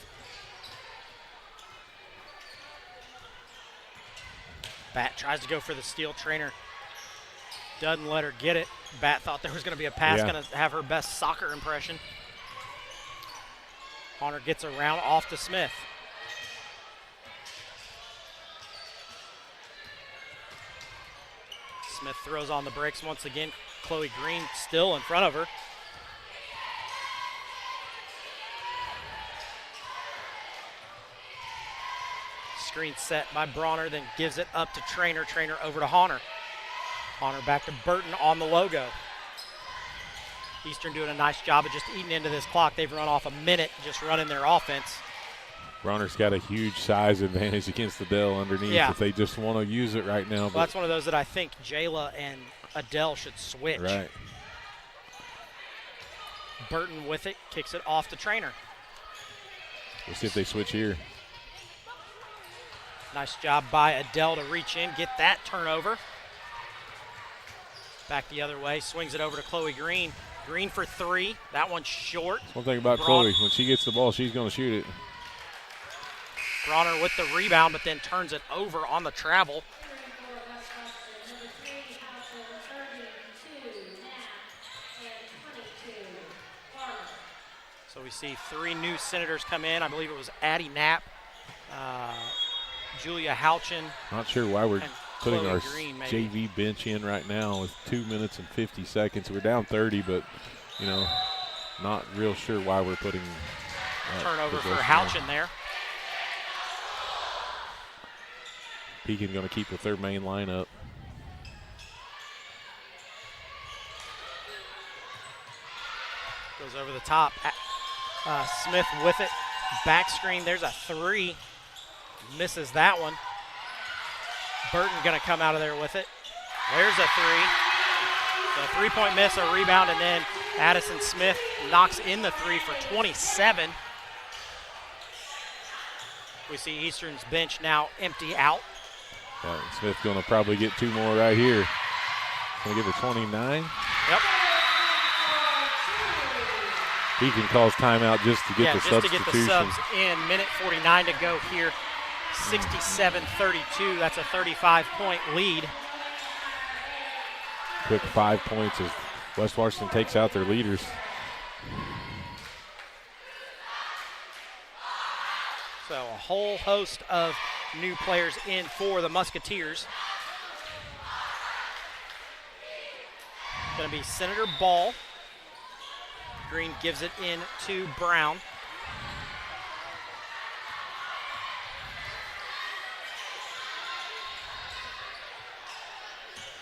Bat tries to go for the steal. Trainer doesn't let her get it. Bat thought there was going to be a pass, going to have her best soccer impression. Honor gets around off to Smith. Smith throws on the brakes once again. Chloe Green still in front of her. Screen set by Bronner, then gives it up to Trainer. Trainer over to Honor. Honor back to Burton on the logo. Eastern doing a nice job of just eating into this clock. They've run off a minute just running their offense. Bronner's got a huge size advantage against Adele underneath if they just want to use it right now. Well, that's one of those that I think Jayla and Adele should switch. Right. Burton with it, kicks it off to Trainer. We'll see if they switch here. Nice job by Adele to reach in, get that turnover. Back the other way, swings it over to Chloe Green. Green for three. That one's short. One thing about Chloe, when she gets the ball, she's going to shoot it. Bronner with the rebound, but then turns it over on the travel. So we see three new Senators come in. I believe it was Addie Knapp, Julia Houchin. Not sure why we're putting Chloe our Green, maybe. JV bench in right now with 2 minutes and 50 seconds. We're down 30, but, you know, not real sure why we're putting turnover for Houchin there. Pekin going to keep with their main lineup. Goes over the top. Smith with it. Back screen. There's a three. Misses that one. Burton going to come out of there with it. There's a three. So a three-point miss, a rebound, and then Addison Smith knocks in the three for 27. We see Eastern's bench now empty out. Yeah, Smith going to probably get two more right here. Going to give her 29. Yep. Pekin calls timeout just to get the just substitution. to get the subs in. Minute 49 to go here. 67-32. That's a 35-point lead. Quick 5 points as West Washington takes out their leaders. So a whole host of new players in for the Musketeers. Going to be Senator Ball. Green gives it in to Brown.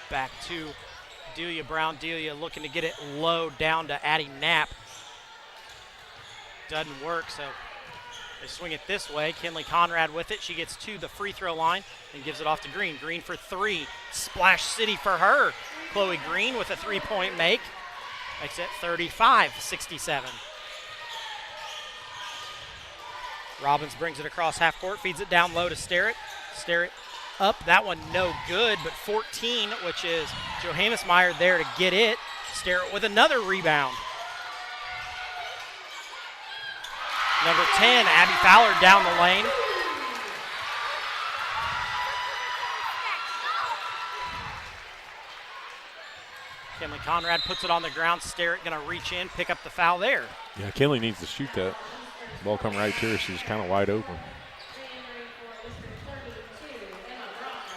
Back to Delia Brown. Delia looking to get it low down to Addie Knapp. Doesn't work, so they swing it this way. Kinley Conrad with it. She gets to the free throw line and gives it off to Green. Green for three. Splash City for her. Chloe Green with a three-point make. Makes it 35-67. Robbins brings it across half court, feeds it down low to Sterrett. Sterrett up, that one no good, but 14, which is Johannes Meyer there to get it. Sterrett with another rebound. Number 10, Abby Fowler down the lane. Kinley Conrad puts it on the ground. Sterrett going to reach in, pick up the foul there. Yeah, Kinley needs to shoot that. Ball come right to her. She's kind of wide open.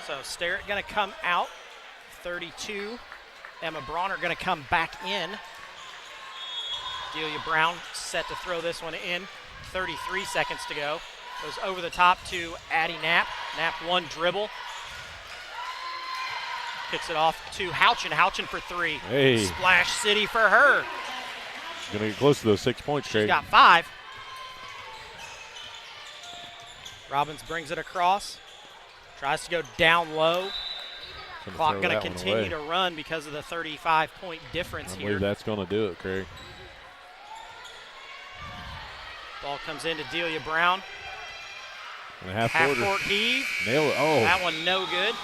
So Sterrett going to come out. 32. Emma Bronner going to come back in. Delia Brown set to throw this one in. 33 seconds to go. Goes over the top to Addie Knapp. Knapp one dribble. Kicks it off to Houchin. Houchin for three. Hey. Splash City for her. Going to get close to those 6 points, Craig. She's got 5. Robbins brings it across. Tries to go down low. Clock going to continue to run because of the 35-point difference I here. believe that's going to do it, Craig. Ball comes into Delia Brown. And a half court heave. Nail it. Oh. That one no good.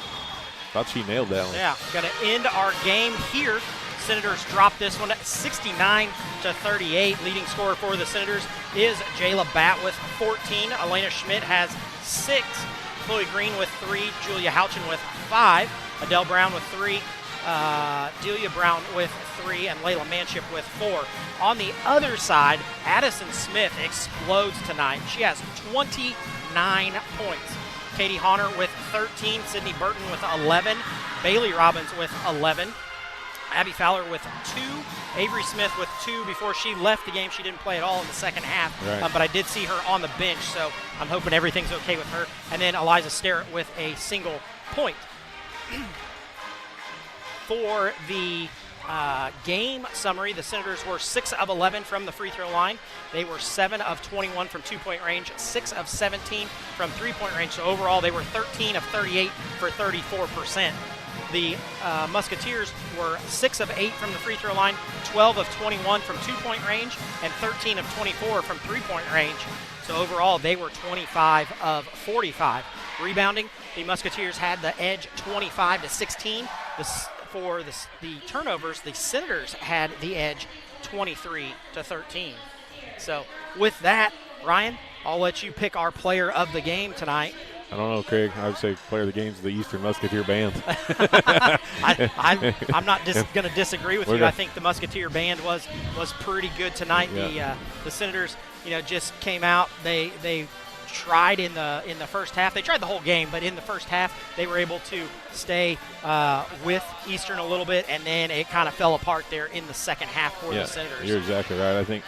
Thought she nailed that one. Yeah, going to end our game here. Senators drop this one at 69-38. Leading scorer for the Senators is Jayla Batt with 14. Elena Schmidt has 6. Chloe Green with 3. Julia Houchin with 5. Adele Brown with 3. Delia Brown with 3. And Layla Manship with 4. On the other side, Addison Smith explodes tonight. She has 29 points. Katie Honor with 13. Sydney Burton with 11. Bailey Robbins with 11. Abby Fowler with 2. Avery Smith with 2. Before she left the game, she didn't play at all in the second half. Right. But I did see her on the bench, so I'm hoping everything's okay with her. And then Eliza Sterrett with a single point. For the game summary, the Senators were 6 of 11 from the free throw line. They were 7 of 21 from 2-point range, 6 of 17 from 3-point range. So overall, they were 13 of 38 for 34%. The Musketeers were 6 of 8 from the free throw line, 12 of 21 from 2-point range, and 13 of 24 from 3-point range. So overall, they were 25 of 45. Rebounding, the Musketeers had the edge 25-16. For the turnovers, the Senators had the edge 23-13. So with that, Ryan, I'll let you pick our player of the game tonight. I don't know, Craig. I would say player of the game is the Eastern Musketeer Band. I'm not going to disagree with you. I think the Musketeer Band was pretty good tonight. Yeah. The Senators, just came out. They tried in the first half. They tried the whole game, but in the first half they were able to stay with Eastern a little bit, and then it kind of fell apart there in the second half for the Senators. You're exactly right. I think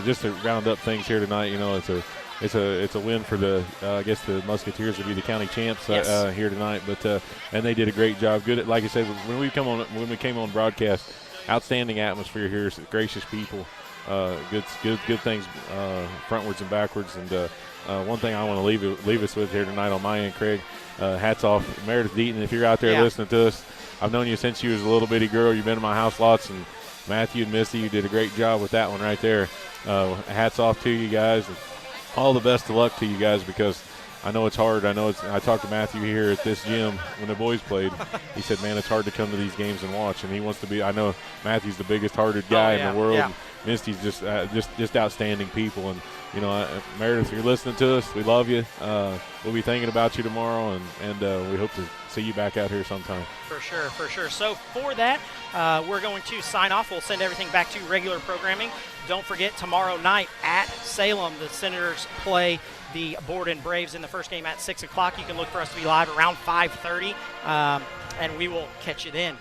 just to round up things here tonight, it's a win for the I guess the Musketeers would be the county champs here tonight, but and they did a great job. Good, like I said, when we came on broadcast, outstanding atmosphere here, gracious people, good things frontwards and backwards, and one thing I want to leave us with here tonight on my end, Craig, hats off Meredith Deaton. If you're out there listening to us, I've known you since you was a little bitty girl. You've been in my house lots, and Matthew and Misty, you did a great job with that one right there. Hats off to you guys, and all the best of luck to you guys, because I know it's hard. I talked to Matthew here at this gym when the boys played. He said, man, it's hard to come to these games and watch, and he wants to be. I know Matthew's the biggest hearted guy in the world. Yeah. Misty's just outstanding people, and Meredith, if you're listening to us, we love you. We'll be thinking about you tomorrow, and we hope to see you back out here sometime. For sure. So for that, we're going to sign off. We'll send everything back to regular programming. Don't forget, tomorrow night at Salem, the Senators play the Borden Braves in the first game at 6 o'clock. You can look for us to be live around 5:30, and we will catch you then.